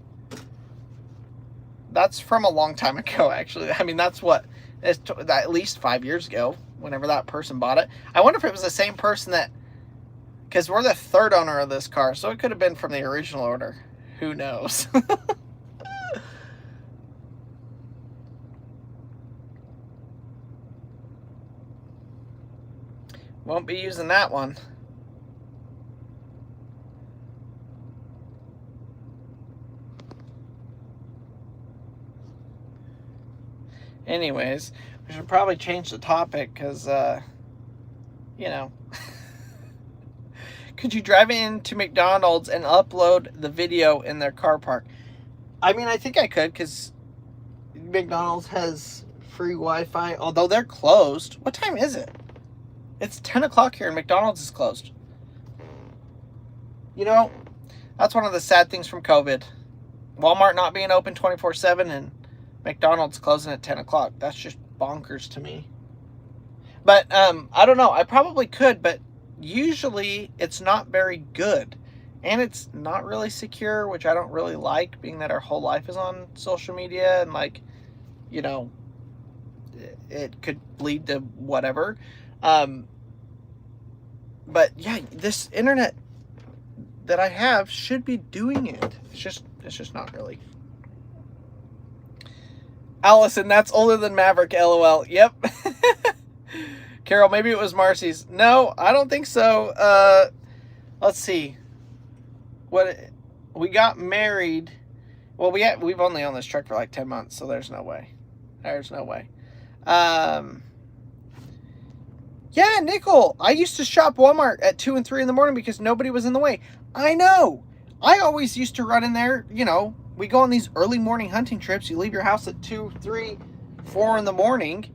That's from a long time ago, actually. I mean, that's what, it's at least 5 years ago, whenever that person bought it. I wonder if it was the same person that, because we're the third owner of this car, so it could have been from the original owner. Who knows? Won't be using that one. Anyways, we should probably change the topic because, you know. Could you drive into McDonald's and upload the video in their car park? I mean, I think I could because McDonald's has free Wi-Fi, although they're closed. What time is it? It's 10 o'clock here and McDonald's is closed. You know, that's one of the sad things from COVID. Walmart not being open 24/7 and McDonald's closing at 10 o'clock. That's just bonkers to me. But I don't know. I probably could, but usually it's not very good. And it's not really secure, which I don't really like, being that our whole life is on social media and, like, you know, it could lead to whatever. But yeah, this internet that I have should be doing it. It's just not really. Allison, that's older than Maverick, LOL. Yep. Carol, maybe it was Marcy's. No, I don't think so. Let's see. We got married. Well, we've only owned this truck for like 10 months, so there's no way. There's no way. Yeah, Nickel. I used to shop Walmart at 2 and 3 in the morning because nobody was in the way. I know. I always used to run in there. You know, we go on these early morning hunting trips. You leave your house at 2, 3, 4 in the morning,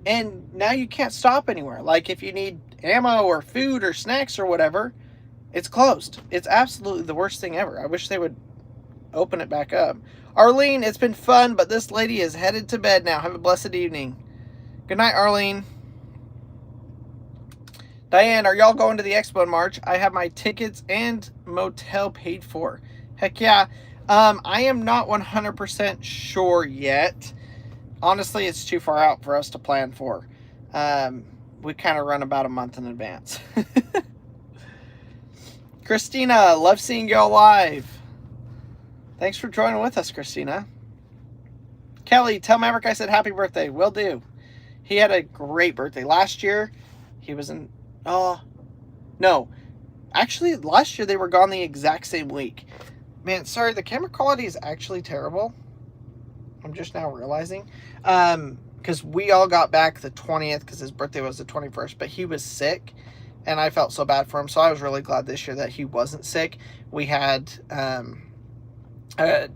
and now you can't stop anywhere. Like, if you need ammo or food or snacks or whatever, it's closed. It's absolutely the worst thing ever. I wish they would open it back up. Arlene, it's been fun, but this lady is headed to bed now. Have a blessed evening. Good night, Arlene. Diane, are y'all going to the expo in March? I have my tickets and motel paid for. Heck yeah. I am not 100% sure yet. Honestly, it's too far out for us to plan for. We kind of run about a month in advance. Christina, love seeing y'all live. Thanks for joining with us, Christina. Kelly, tell Maverick I said happy birthday. Will do. He had a great birthday. Last year, he was in... Oh, no. Actually, last year they were gone the exact same week. Man, sorry, the camera quality is actually terrible. I'm just now realizing. Because we all got back the 20th because his birthday was the 21st, but he was sick, and I felt so bad for him, so I was really glad this year that he wasn't sick. We had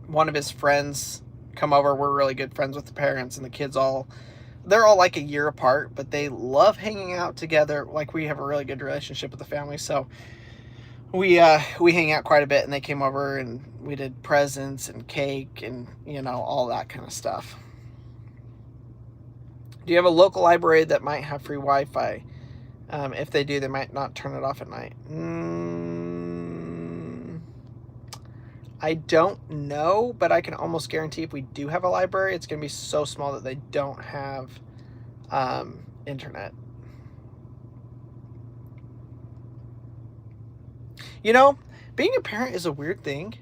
one of his friends come over. We're really good friends with the parents, and the kids they're all like a year apart, but they love hanging out together. Like, we have a really good relationship with the family, so we hang out quite a bit, and they came over and we did presents and cake and, you know, all that kind of stuff. Do you have a local library that might have free Wi-Fi? If they do, they might not turn it off at night. I don't know, but I can almost guarantee if we do have a library, it's going to be so small that they don't have internet. You know, being a parent is a weird thing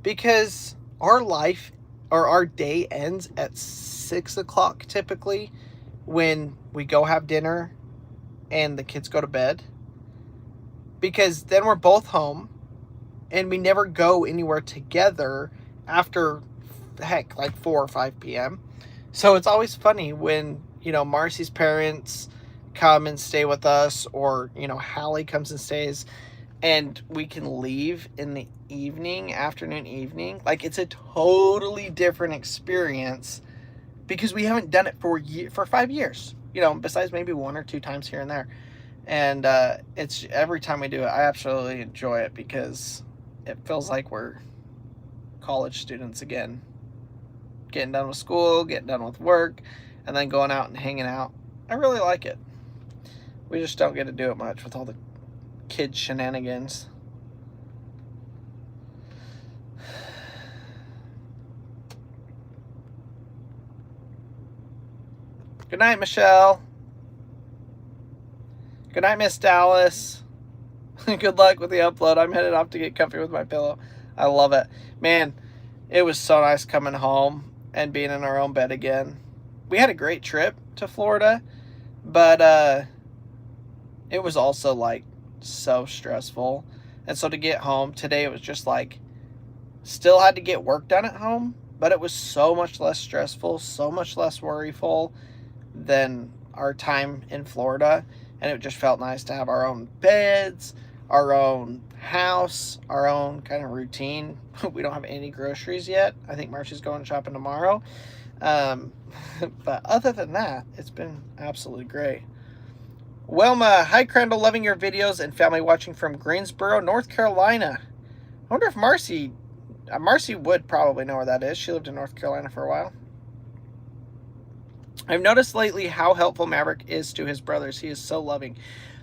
because our life or our day ends at 6 o'clock typically when we go have dinner and the kids go to bed. because then we're both home and we never go anywhere together after, heck, like 4 or 5 p.m. So it's always funny when, Marcy's parents come and stay with us, or, Hallie comes and stays, and we can leave in the afternoon, evening. Like, it's a totally different experience because we haven't done it for 5 years, besides maybe 1 or 2 times here and there. And it's every time we do it, I absolutely enjoy it because it feels like we're college students again, getting done with school, getting done with work, and then going out and hanging out. I really like it. We just don't get to do it much with all the kid shenanigans. Good night, Michelle. Good night, Miss Dallas. Good luck with the upload. I'm headed off to get comfy with my pillow. I love it. Man, it was so nice coming home and being in our own bed again. We had a great trip to Florida, but it was also like so stressful. And so to get home today, it was just like, still had to get work done at home, but it was so much less stressful, so much less worryful than our time in Florida. And it just felt nice to have our own beds, our own house, our own kind of routine. We don't have any groceries yet. I think Marcy's going shopping tomorrow. But other than that, it's been absolutely great. Wilma, hi Crandall, loving your videos and family watching from Greensboro, North Carolina. I wonder if Marcy would probably know where that is. She lived in North Carolina for a while. I've noticed lately how helpful Maverick is to his brothers. He is so loving.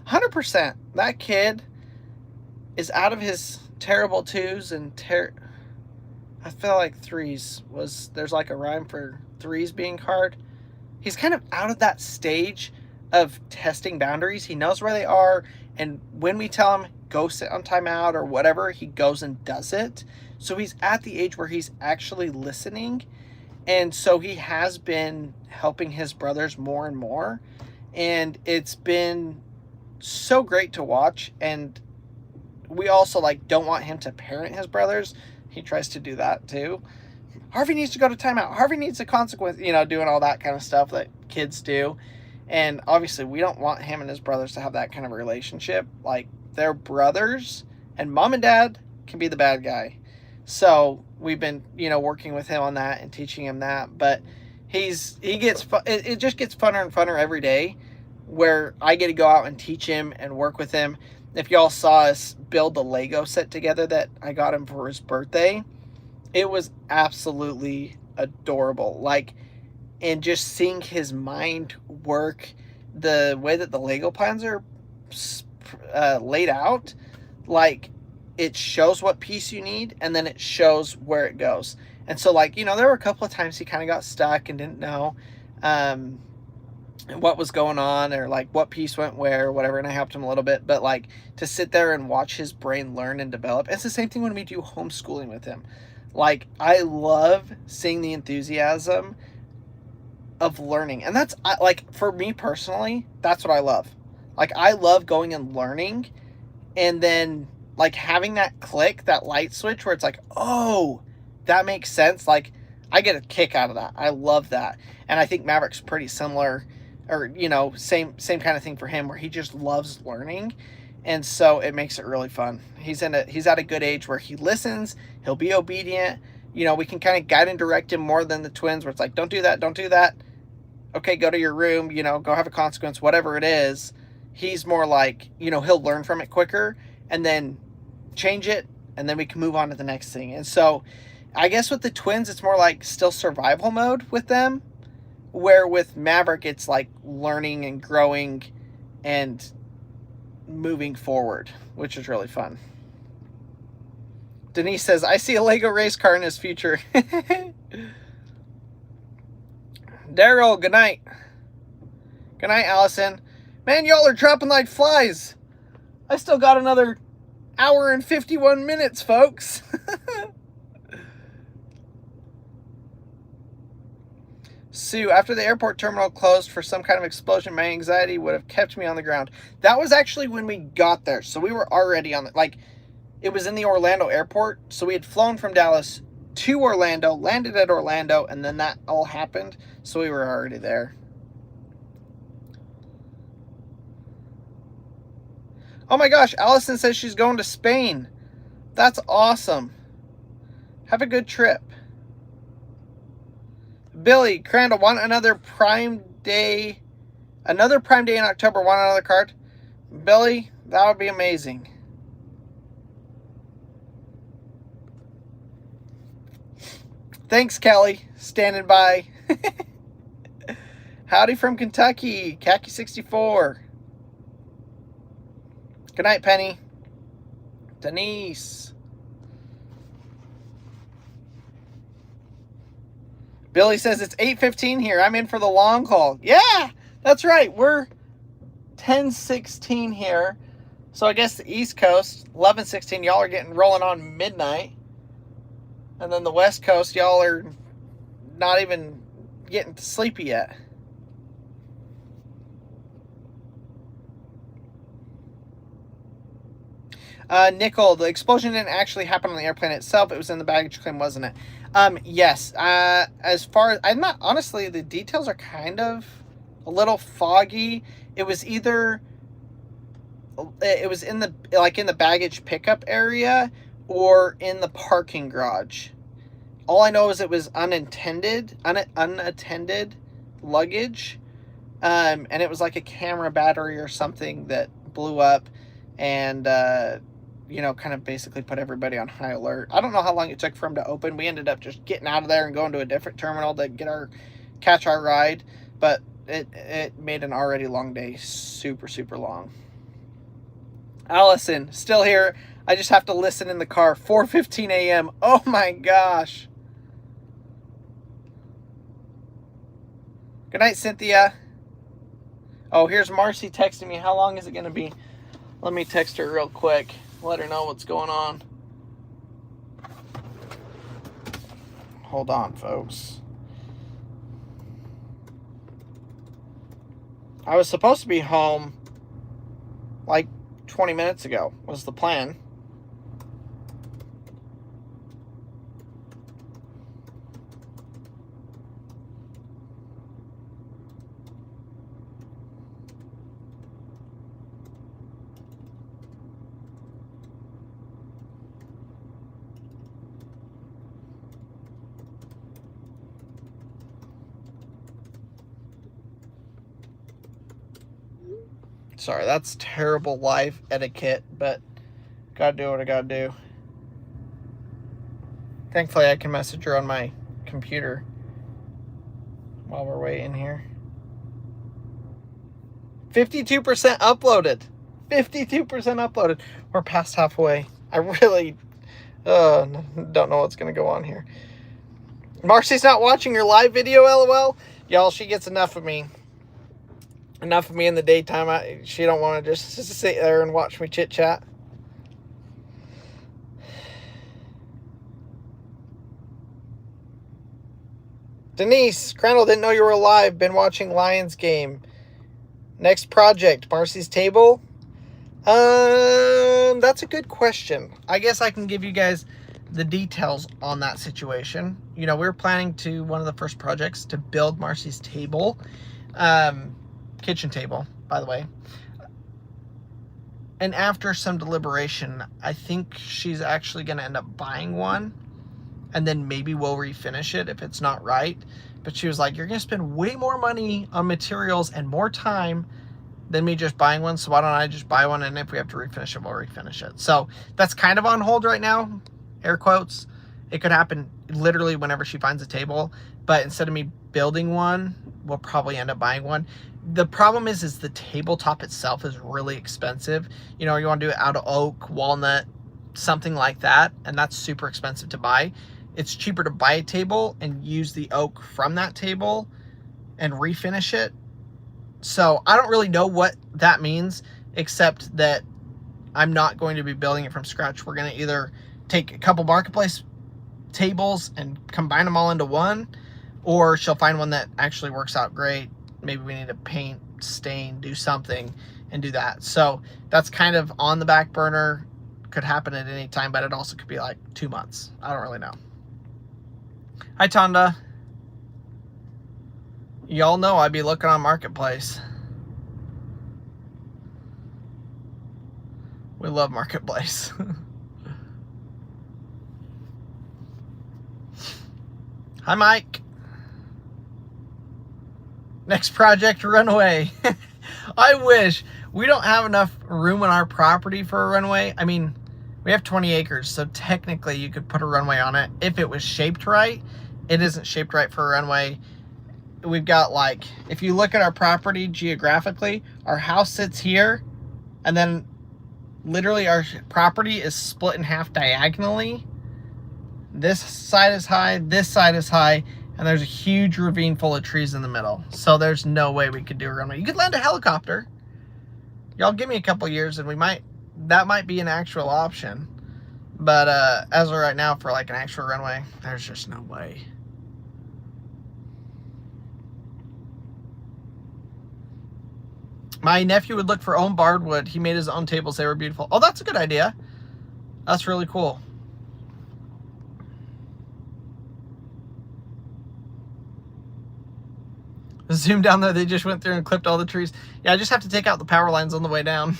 100%. That kid is out of his terrible twos and I feel like threes there's like a rhyme for threes being hard. He's kind of out of that stage of testing boundaries. He knows where they are, and when we tell him go sit on timeout or whatever, he goes and does it. So he's at the age where he's actually listening. And so he has been helping his brothers more and more. And it's been so great to watch. And we also don't want him to parent his brothers. He tries to do that too. Harvey needs to go to timeout. Harvey needs a consequence, doing all that kind of stuff that kids do. And obviously we don't want him and his brothers to have that kind of relationship. Like, they're brothers and mom and dad can be the bad guy. So we've been, working with him on that and teaching him that. But it just gets funner and funner every day, where I get to go out and teach him and work with him. If y'all saw us build the Lego set together that I got him for his birthday, it was absolutely adorable. And just seeing his mind work, the way that the Lego plans are laid out, it shows what piece you need, and then it shows where it goes. And so, there were a couple of times he kind of got stuck and didn't know what was going on, or what piece went where or whatever, and I helped him a little bit. But to sit there and watch his brain learn and develop. It's the same thing when we do homeschooling with him. I love seeing the enthusiasm of learning. And that's for me personally, that's what I love. I love going and learning, and then having that click, that light switch where it's oh, that makes sense. I get a kick out of that. I love that. And I think Maverick's pretty similar, or same kind of thing for him, where he just loves learning. And so it makes it really fun. He's at a good age where he listens, he'll be obedient. We can kind of guide and direct him more than the twins, where it's don't do that, don't do that. Okay, go to your room, go have a consequence, whatever it is. He's more he'll learn from it quicker and then change it, and then we can move on to the next thing. And so I guess with the twins, it's more still survival mode with them, where with Maverick, it's learning and growing and moving forward, which is really fun. Denise says, I see a Lego race car in his future. Daryl, good night. Good night, Allison. Man, y'all are dropping like flies. I still got another hour and 51 minutes, folks. Sue, after the airport terminal closed for some kind of explosion, my anxiety would have kept me on the ground. That was actually when we got there. So we were already on the, like, it was in the Orlando airport. So we had flown from Dallas to Orlando, landed at Orlando, and then that all happened. So we were already there. Oh my gosh, Allison says she's going to Spain. That's awesome. Have a good trip. Billy, Crandall, want another Prime Day? Another Prime Day in October, want another card? Billy, that would be amazing. Thanks, Kelly. Standing by. Howdy from Kentucky. Khaki64. Good night, Penny. Denise. Billy says it's 8:15 here. I'm in for the long haul. Yeah, that's right. We're 10:16 here. So I guess the East Coast, 11:16, y'all are getting rolling on midnight. And then the West Coast, y'all are not even getting sleepy yet. Nickel, the explosion didn't actually happen on the airplane itself. It was in the baggage claim, wasn't it? Yes. As far as, I'm not, honestly, the details are kind of a little foggy. It was either, it was in the, like in the baggage pickup area or in the parking garage. All I know is it was unattended luggage. And it was like a camera battery or something that blew up and, you know, kind of basically put everybody on high alert. I don't know how long it took for them to open. We ended up just getting out of there and going to a different terminal to catch our ride. But it made an already long day super, super long. Allison, still here. I just have to listen in the car. 4:15 a.m. Oh my gosh. Good night, Cynthia. Oh, here's Marcy texting me. How long is it going to be? Let me text her real quick. Let her know what's going on. Hold on, folks. I was supposed to be home like 20 minutes ago, was the plan. Sorry, that's terrible live etiquette, but gotta do what I gotta do. Thankfully, I can message her on my computer while we're waiting here. 52% uploaded. 52% uploaded. We're past halfway. I really don't know what's gonna go on here. Marcy's not watching your live video, LOL. Y'all, she gets enough of me. Enough of me in the daytime. She don't want to just sit there and watch me chit chat. Denise, Crandall, didn't know you were alive. Been watching Lions game. Next project, Marcy's table. That's a good question. I guess I can give you guys the details on that situation. You know, we were planning to, one of the first projects, to build Marcy's table. Kitchen table, by the way. And after some deliberation, I think she's actually going to end up buying one. And then maybe we'll refinish it if it's not right. But she was like, you're going to spend way more money on materials and more time than me just buying one. So why don't I just buy one? And if we have to refinish it, we'll refinish it. So that's kind of on hold right now. Air quotes. It could happen literally whenever she finds a table. But instead of me building one, we'll probably end up buying one. The problem is the tabletop itself is really expensive. You know, you want to do it out of oak, walnut, something like that. And that's super expensive to buy. It's cheaper to buy a table and use the oak from that table and refinish it. So I don't really know what that means, except that I'm not going to be building it from scratch. We're going to either take a couple marketplace tables and combine them all into one, Or she'll find one that actually works out great. Maybe we need to paint, stain, do something, and do that. So that's kind of on the back burner. Could happen at any time, but it also could be like 2 months. I don't really know. Hi, Tonda. Y'all know I'd be looking on Marketplace. We love Marketplace. Hi, Mike. Next project, runway. I wish. We don't have enough room on our property for a runway. I mean, we have 20 acres, so technically you could put a runway on it if it was shaped right. It isn't shaped right for a runway. We've got, like, if you look at our property geographically, our house sits here, and then literally our property is split in half diagonally. This side is high, this side is high, and there's a huge ravine full of trees in the middle. So there's no way we could do a runway. You could land a helicopter. Y'all give me a couple years and that might be an actual option. But as of right now, for like an actual runway, there's just no way. My nephew would look for own barwood. He made his own tables. They were beautiful. Oh, that's a good idea. That's really cool. Zoom down there, they just went through and clipped all the trees. Yeah, I just have to take out the power lines on the way down.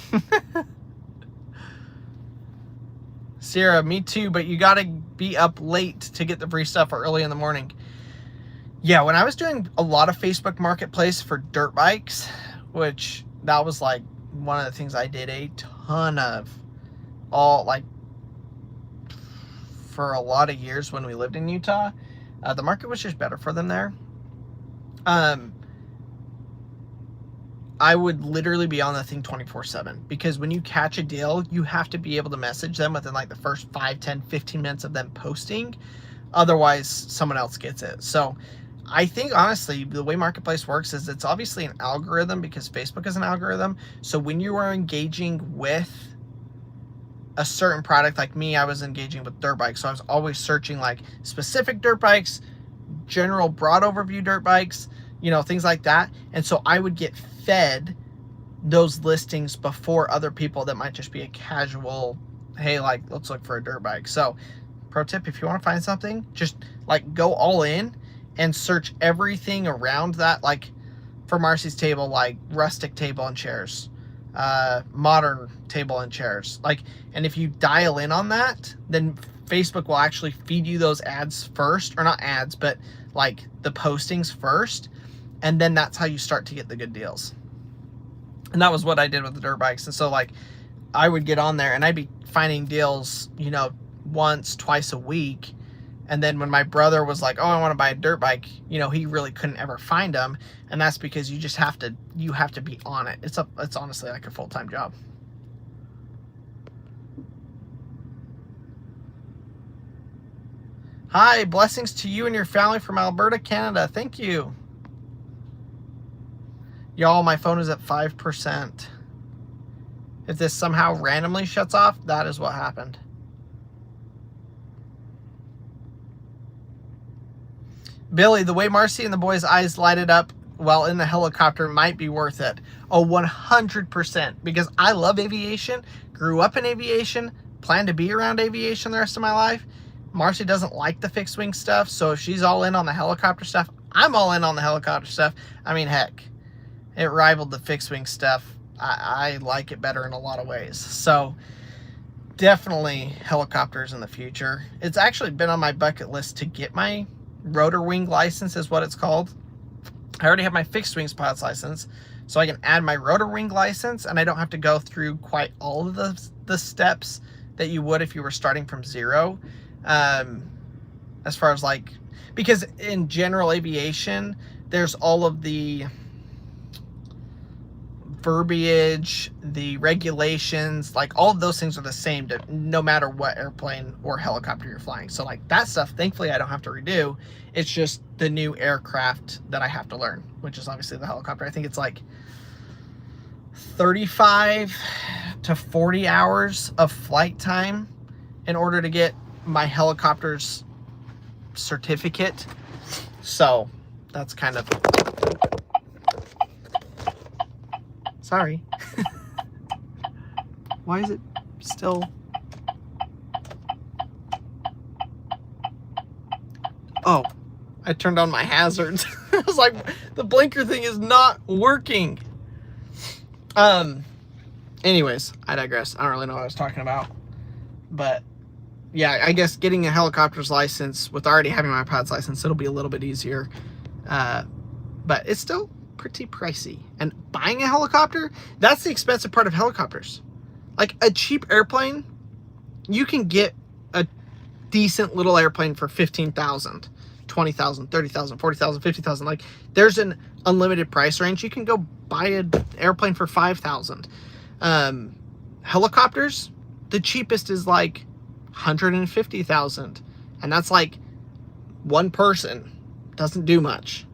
Sierra, me too, but you gotta be up late to get the free stuff or early in the morning. Yeah, when I was doing a lot of Facebook Marketplace for dirt bikes, which that was like one of the things I did a ton of, for a lot of years when we lived in Utah. The market was just better for them there. I would literally be on the thing 24/7 because when you catch a deal, you have to be able to message them within like the first 5, 10, 15 minutes of them posting. Otherwise, someone else gets it. So I think, honestly, the way Marketplace works is it's obviously an algorithm because Facebook is an algorithm. So when you are engaging with a certain product, like me, I was engaging with dirt bikes. So I was always searching like specific dirt bikes, general broad overview dirt bikes, things like that. And so I would get fed those listings before other people that might just be a casual, hey, like, let's look for a dirt bike. So pro tip, if you want to find something, just like go all in and search everything around that. Like for Marcy's table, like rustic table and chairs, modern table and chairs. And if you dial in on that, then Facebook will actually feed you those ads first, or not ads, but like the postings first. And then that's how you start to get the good deals. And that was what I did with the dirt bikes. And so like I would get on there and I'd be finding deals, once, twice a week. And then when my brother was like, oh, I want to buy a dirt bike, he really couldn't ever find them. And that's because you have to be on it. It's honestly like a full-time job. Hi, blessings to you and your family from Alberta, Canada. Thank you. Y'all, my phone is at 5%. If this somehow randomly shuts off, that is what happened. Billy, the way Marcy and the boys' eyes lighted up while in the helicopter might be worth it. Oh, 100%. Because I love aviation, grew up in aviation, plan to be around aviation the rest of my life. Marcy doesn't like the fixed wing stuff, so if she's all in on the helicopter stuff, I'm all in on the helicopter stuff. I mean, heck, it rivaled the fixed wing stuff. I like it better in a lot of ways. So definitely helicopters in the future. It's actually been on my bucket list to get my rotor wing license, is what it's called. I already have my fixed wings pilot's license, so I can add my rotor wing license, and I don't have to go through quite all of the steps that you would if you were starting from zero. As far as like, because in general aviation, there's all of the verbiage, the regulations, like all of those things are the same no matter what airplane or helicopter you're flying. So like that stuff, thankfully I don't have to redo. It's just the new aircraft that I have to learn, which is obviously the helicopter. I think it's like 35 to 40 hours of flight time in order to get my helicopter's certificate. So that's kind of, sorry. Why is it still? Oh, I turned on my hazards. I was like, the blinker thing is not working. Anyways, I digress. I don't really know what I was talking about. But yeah, I guess getting a helicopter's license with already having my pilot's license, it'll be a little bit easier. But it's still pretty pricey. And buying a helicopter, that's the expensive part of helicopters. Like a cheap airplane, you can get a decent little airplane for $15,000, $20,000, $30,000, $40,000, $50,000. Like there's an unlimited price range. You can go buy an airplane for $5,000. Helicopters, the cheapest is like $150,000, and that's like one person. Doesn't do much.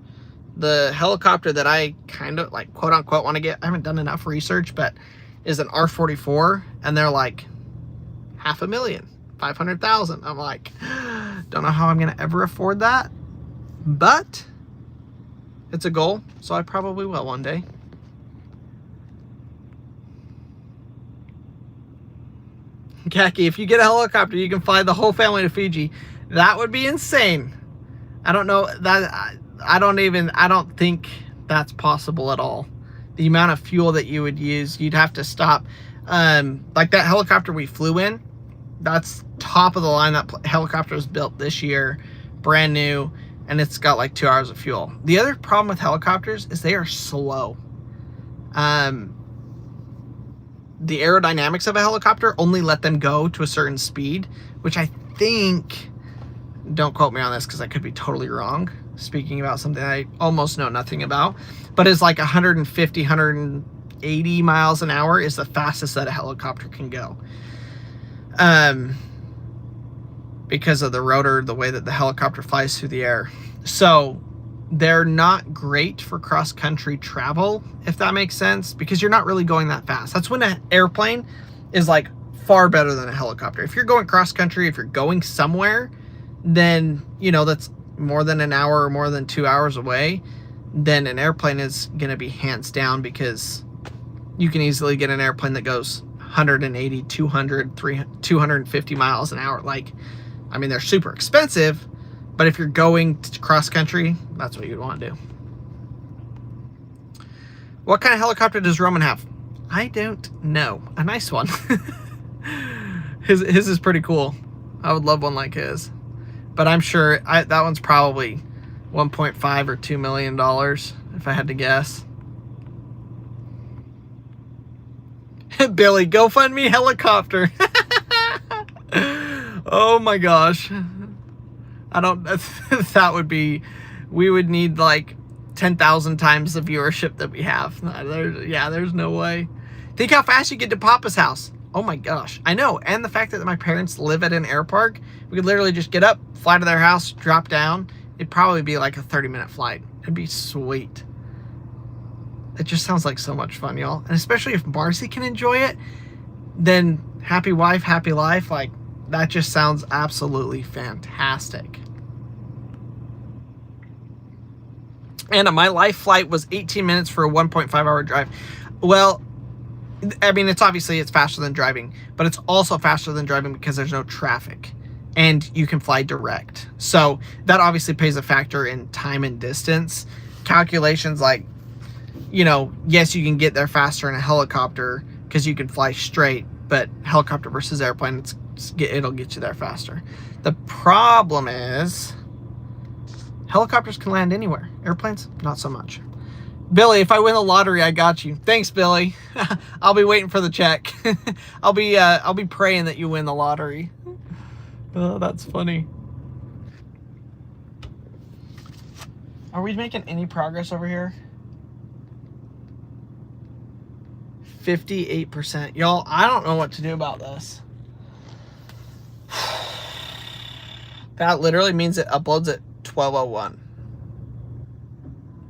The helicopter that I kind of like quote unquote want to get, I haven't done enough research, but is an R-44, and they're like $500,000, $500,000. I'm like, don't know how I'm gonna ever afford that, but it's a goal, so I probably will one day. Khaki, if you get a helicopter, you can fly the whole family to Fiji. That would be insane. I don't know that. I don't think that's possible at all. The amount of fuel that you would use, you'd have to stop. Like that helicopter we flew in, that's top of the line. That helicopter was built this year, brand new, and it's got like 2 hours of fuel. The other problem with helicopters is they are slow. The aerodynamics of a helicopter only let them go to a certain speed, which I think, don't quote me on this because I could be totally wrong, speaking about something I almost know nothing about, but it's like 150, 180 miles an hour is the fastest that a helicopter can go. Because of the rotor, the way that the helicopter flies through the air. So they're not great for cross-country travel, if that makes sense, because you're not really going that fast. That's when an airplane is like far better than a helicopter. If you're going cross-country, if you're going somewhere, then, you know, that's more than an hour or more than 2 hours away, then an airplane is going to be hands down, because you can easily get an airplane that goes 180, 200, 300, 250 miles an hour. Like, I mean, they're super expensive, but if you're going to cross country, that's what you'd want to do. What kind of helicopter does Roman have? I don't know. A nice one. His is pretty cool. I would love one like his. But I'm sure that one's probably $1.5 or $2 million, if I had to guess. Billy, GoFundMe helicopter. Oh my gosh. I don't, that would be, we would need like 10,000 times the viewership that we have. There's no way. Think how fast you get to Papa's house. Oh my gosh. I know. And the fact that my parents live at an air park, we could literally just get up, fly to their house, drop down. It'd probably be like a 30-minute flight. It'd be sweet. It just sounds like so much fun, y'all. And especially if Marcy can enjoy it, then happy wife, happy life. Like, that just sounds absolutely fantastic. And my life flight was 18 minutes for a 1.5 hour drive. Well, I mean, it's faster than driving, but it's also faster than driving because there's no traffic and you can fly direct. So that obviously plays a factor in time and distance calculations. Like, you know, yes, you can get there faster in a helicopter because you can fly straight, but helicopter versus airplane, it'll get you there faster. The problem is helicopters can land anywhere. Airplanes, not so much. Billy, if I win the lottery, I got you. Thanks, Billy. I'll be waiting for the check. I'll be praying that you win the lottery. Oh, that's funny. Are we making any progress over here? 58%. Y'all, I don't know what to do about this. That literally means it uploads at 12:01,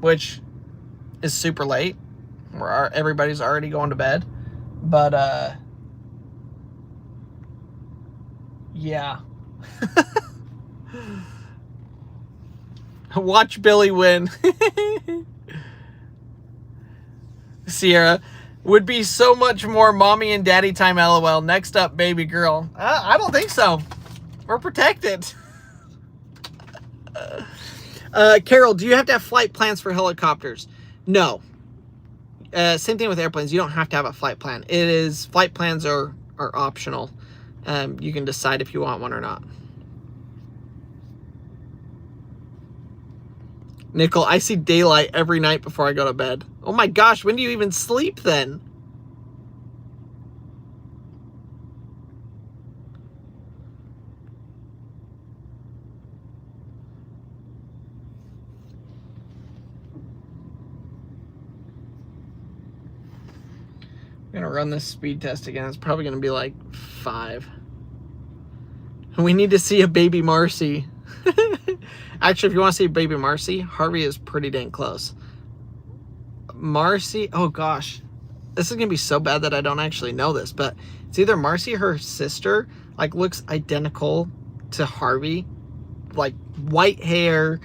which is super late. Everybody's already going to bed. But yeah. Watch Billy win. Sierra, would be so much more mommy and daddy time, LOL. Next up, baby girl. I don't think so. We're protected. Carol, do you have to have flight plans for helicopters? No. Same thing with airplanes. You don't have to have a flight plan. Flight plans are optional. You can decide if you want one or not. Nickel, I see daylight every night before I go to bed. Oh my gosh, when do you even sleep then? I'm gonna run this speed test again. It's probably gonna be like 5. We need to see a baby Marcy. Actually, if you want to see baby Marcy, Harvey is pretty dang close. Marcy, oh gosh. This is going to be so bad that I don't actually know this, but it's either Marcy or her sister, like looks identical to Harvey. Like white hair,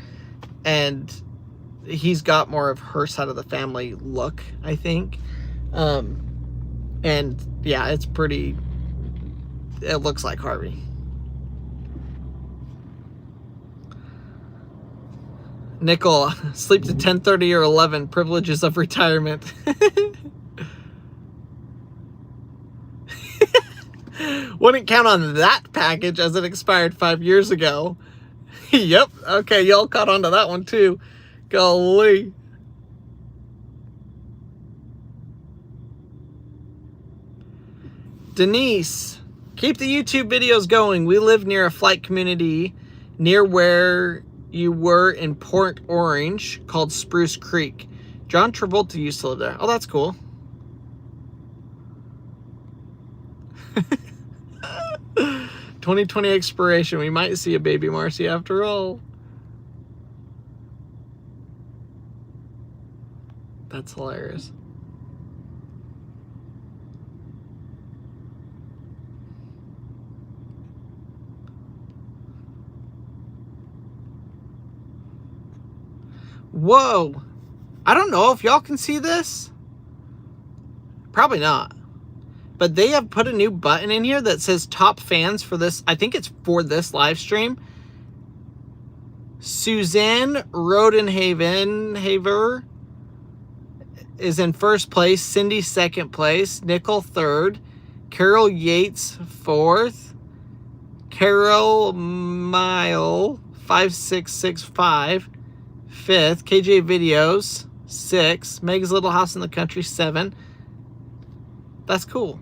and he's got more of her side of the family look, I think. And yeah, it looks like Harvey. Nickel, sleep to 10:30 or 11, privileges of retirement. Wouldn't count on that package as it expired 5 years ago. Yep, okay, y'all caught on to that one too. Golly. Denise, keep the YouTube videos going. We live near a flight community near where you were in Port Orange called Spruce Creek. John Travolta used to live there. Oh, that's cool. "2020 expiration. We might see a baby Marcy after all." That's hilarious. Whoa. I don't know if y'all can see this. Probably not. But they have put a new button in here that says top fans for this. I think it's for this live stream. Suzanne Rodenhaver is in first place. Cindy second place. Nickel third. Carol Yates fourth. Carol Mile 5665 fifth. KJ Videos 6. Meg's Little House in the Country 7. That's cool.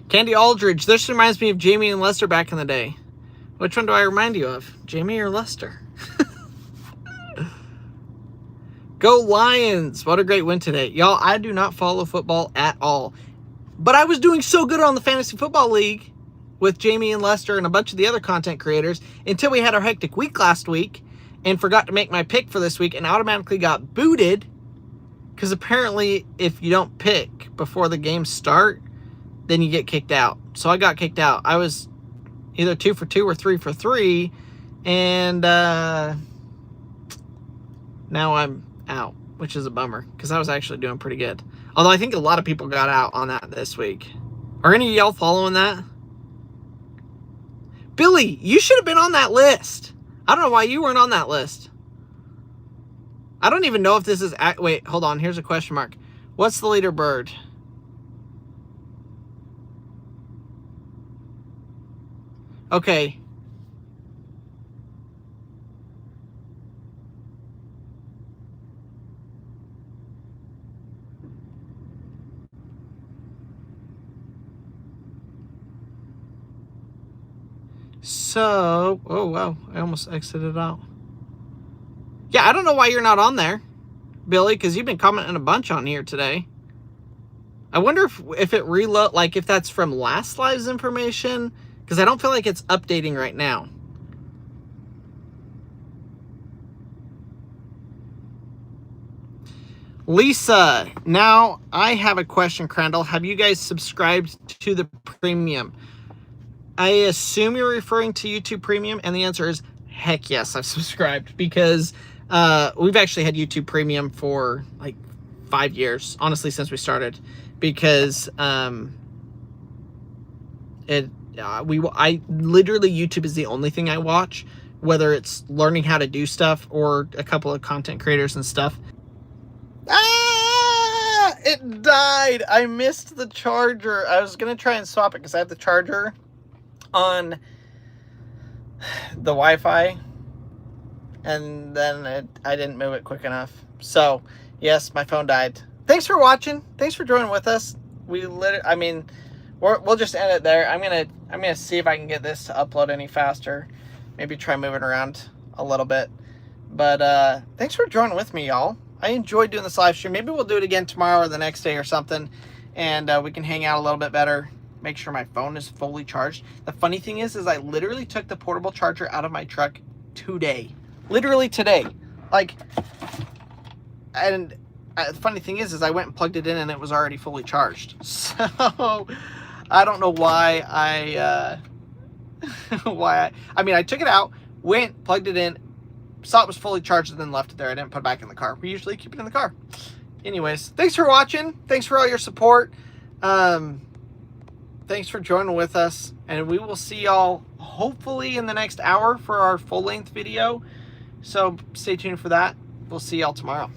Candy Aldridge, this reminds me of Jamie and Lester back in the day. Which one do I remind you of? Jamie or Lester? Go Lions. What a great win today. Y'all, I do not follow football at all. But I was doing so good on the Fantasy Football League with Jamie and Lester and a bunch of the other content creators until we had our hectic week last week and forgot to make my pick for this week and automatically got booted because apparently if you don't pick before the games start, then you get kicked out. So I got kicked out. I was either 2 for 2 or 3 for 3, and now I'm out, which is a bummer because I was actually doing pretty good. Although I think a lot of people got out on that this week. Are any of y'all following that? Billy, you should have been on that list. I don't know why you weren't on that list. I don't even know if this is... Wait, hold on. Here's a question mark. What's the leaderboard? Okay. So, oh wow, I almost exited out. Yeah, I don't know why you're not on there, Billy, because you've been commenting a bunch on here today. I wonder if it reload, like if that's from last live's information, because I don't feel like it's updating right now. Lisa, now I have a question, Crandall. Have you guys subscribed to the premium? I assume you're referring to YouTube Premium, and the answer is heck yes, I've subscribed, because we've actually had YouTube Premium for like 5 years, honestly, since we started, because I literally, YouTube is the only thing I watch, whether it's learning how to do stuff or a couple of content creators and stuff. Ah, it died. I missed the charger. I was gonna try and swap it because I have the charger on the Wi-Fi, and then I didn't move it quick enough. So yes, my phone died. Thanks for watching. Thanks for joining with us. I mean, we'll just end it there. I'm gonna see if I can get this to upload any faster. Maybe try moving around a little bit. But thanks for joining with me, y'all. I enjoyed doing this live stream. Maybe we'll do it again tomorrow or the next day or something, and we can hang out a little bit better. Make sure my phone is fully charged. The funny thing is I literally took the portable charger out of my truck today. Literally today. Like, and the funny thing is I went and plugged it in and it was already fully charged. So I don't know why I mean, I took it out, went, plugged it in, saw it was fully charged, and then left it there. I didn't put it back in the car. We usually keep it in the car. Anyways, thanks for watching. Thanks for all your support. Thanks for joining with us, and we will see y'all hopefully in the next hour for our full-length video. So stay tuned for that. We'll see y'all tomorrow.